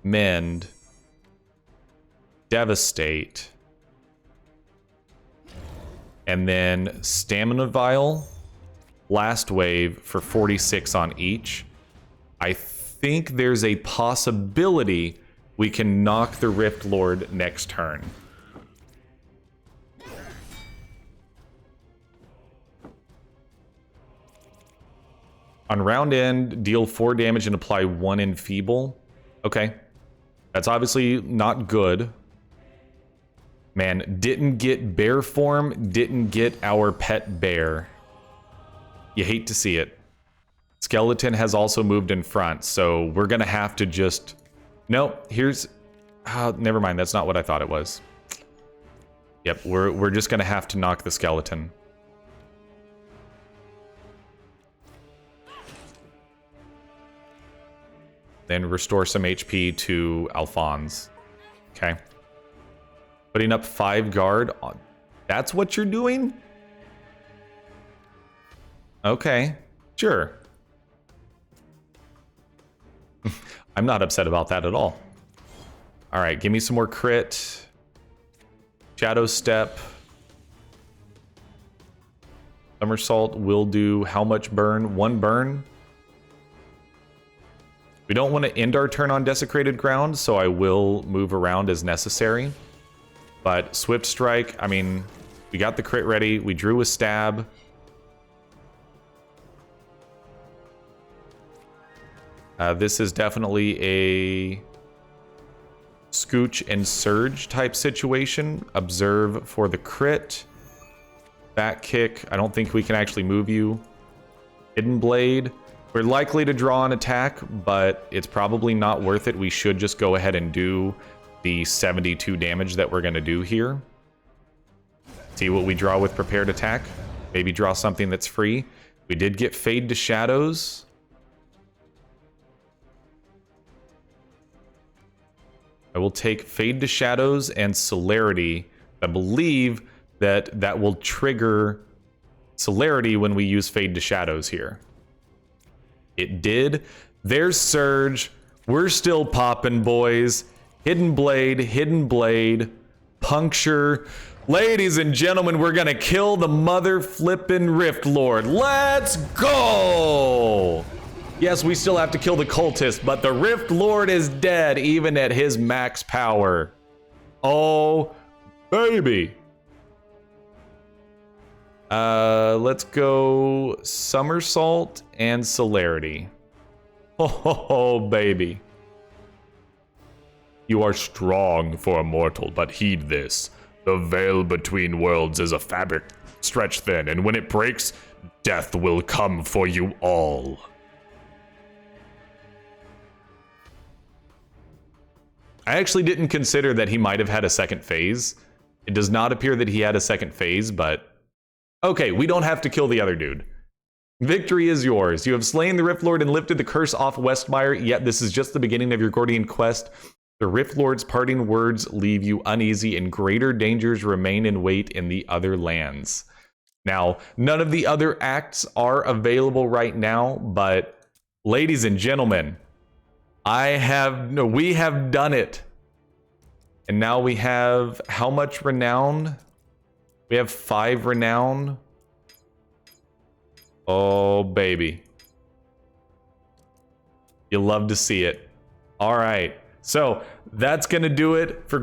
Mend. Devastate. And then Stamina Vial. Blast Wave for 46 on each. I think there's a possibility we can knock the Rift Lord next turn. On round end, deal 4 damage and apply 1 enfeeble. Okay. That's obviously not good. Man, didn't get bear form, didn't get our pet bear. You hate to see it. Skeleton has also moved in front, so we're gonna have to just... Nope, here's... never mind, that's not what I thought it was. Yep, we're just gonna have to knock the skeleton. Then restore some HP to Alphonse. Okay. Putting up 5 guard. That's what you're doing? Okay, sure. I'm not upset about that at all. All right, give me some more crit. Shadow Step. Somersault will do how much burn? 1 burn? We don't want to end our turn on Desecrated Ground, so I will move around as necessary. But Swift Strike, I mean, we got the crit ready. We drew a stab. This is definitely a Scooch and Surge type situation. Observe for the crit. Back kick. I don't think we can actually move you. Hidden Blade. We're likely to draw an attack, but it's probably not worth it. We should just go ahead and do the 72 damage that we're going to do here. See what we draw with Prepared Attack. Maybe draw something that's free. We did get Fade to Shadows. I will take Fade to Shadows and Celerity. I believe that that will trigger Celerity when we use Fade to Shadows here. It did. There's Surge. We're still popping, boys. Hidden Blade, Puncture. Ladies and gentlemen, we're gonna kill the mother flippin' Rift Lord. Let's go! Yes, we still have to kill the cultist, but the Rift Lord is dead even at his max power. Oh, baby. Let's go Somersault and Celerity. Oh, baby. You are strong for a mortal, but heed this. The veil between worlds is a fabric stretched thin, and when it breaks, death will come for you all. I actually didn't consider that he might have had a second phase. It does not appear that he had a second phase, but... Okay, we don't have to kill the other dude. Victory is yours. You have slain the Rift Lord and lifted the curse off Westmire, yet this is just the beginning of your Gordian quest. The Rift Lord's parting words leave you uneasy, and greater dangers remain in wait in the other lands. Now, none of the other acts are available right now, but ladies and gentlemen, we have done it. And now we have how much renown? We have 5 renown. Oh, baby. You love to see it. All right. So that's going to do it for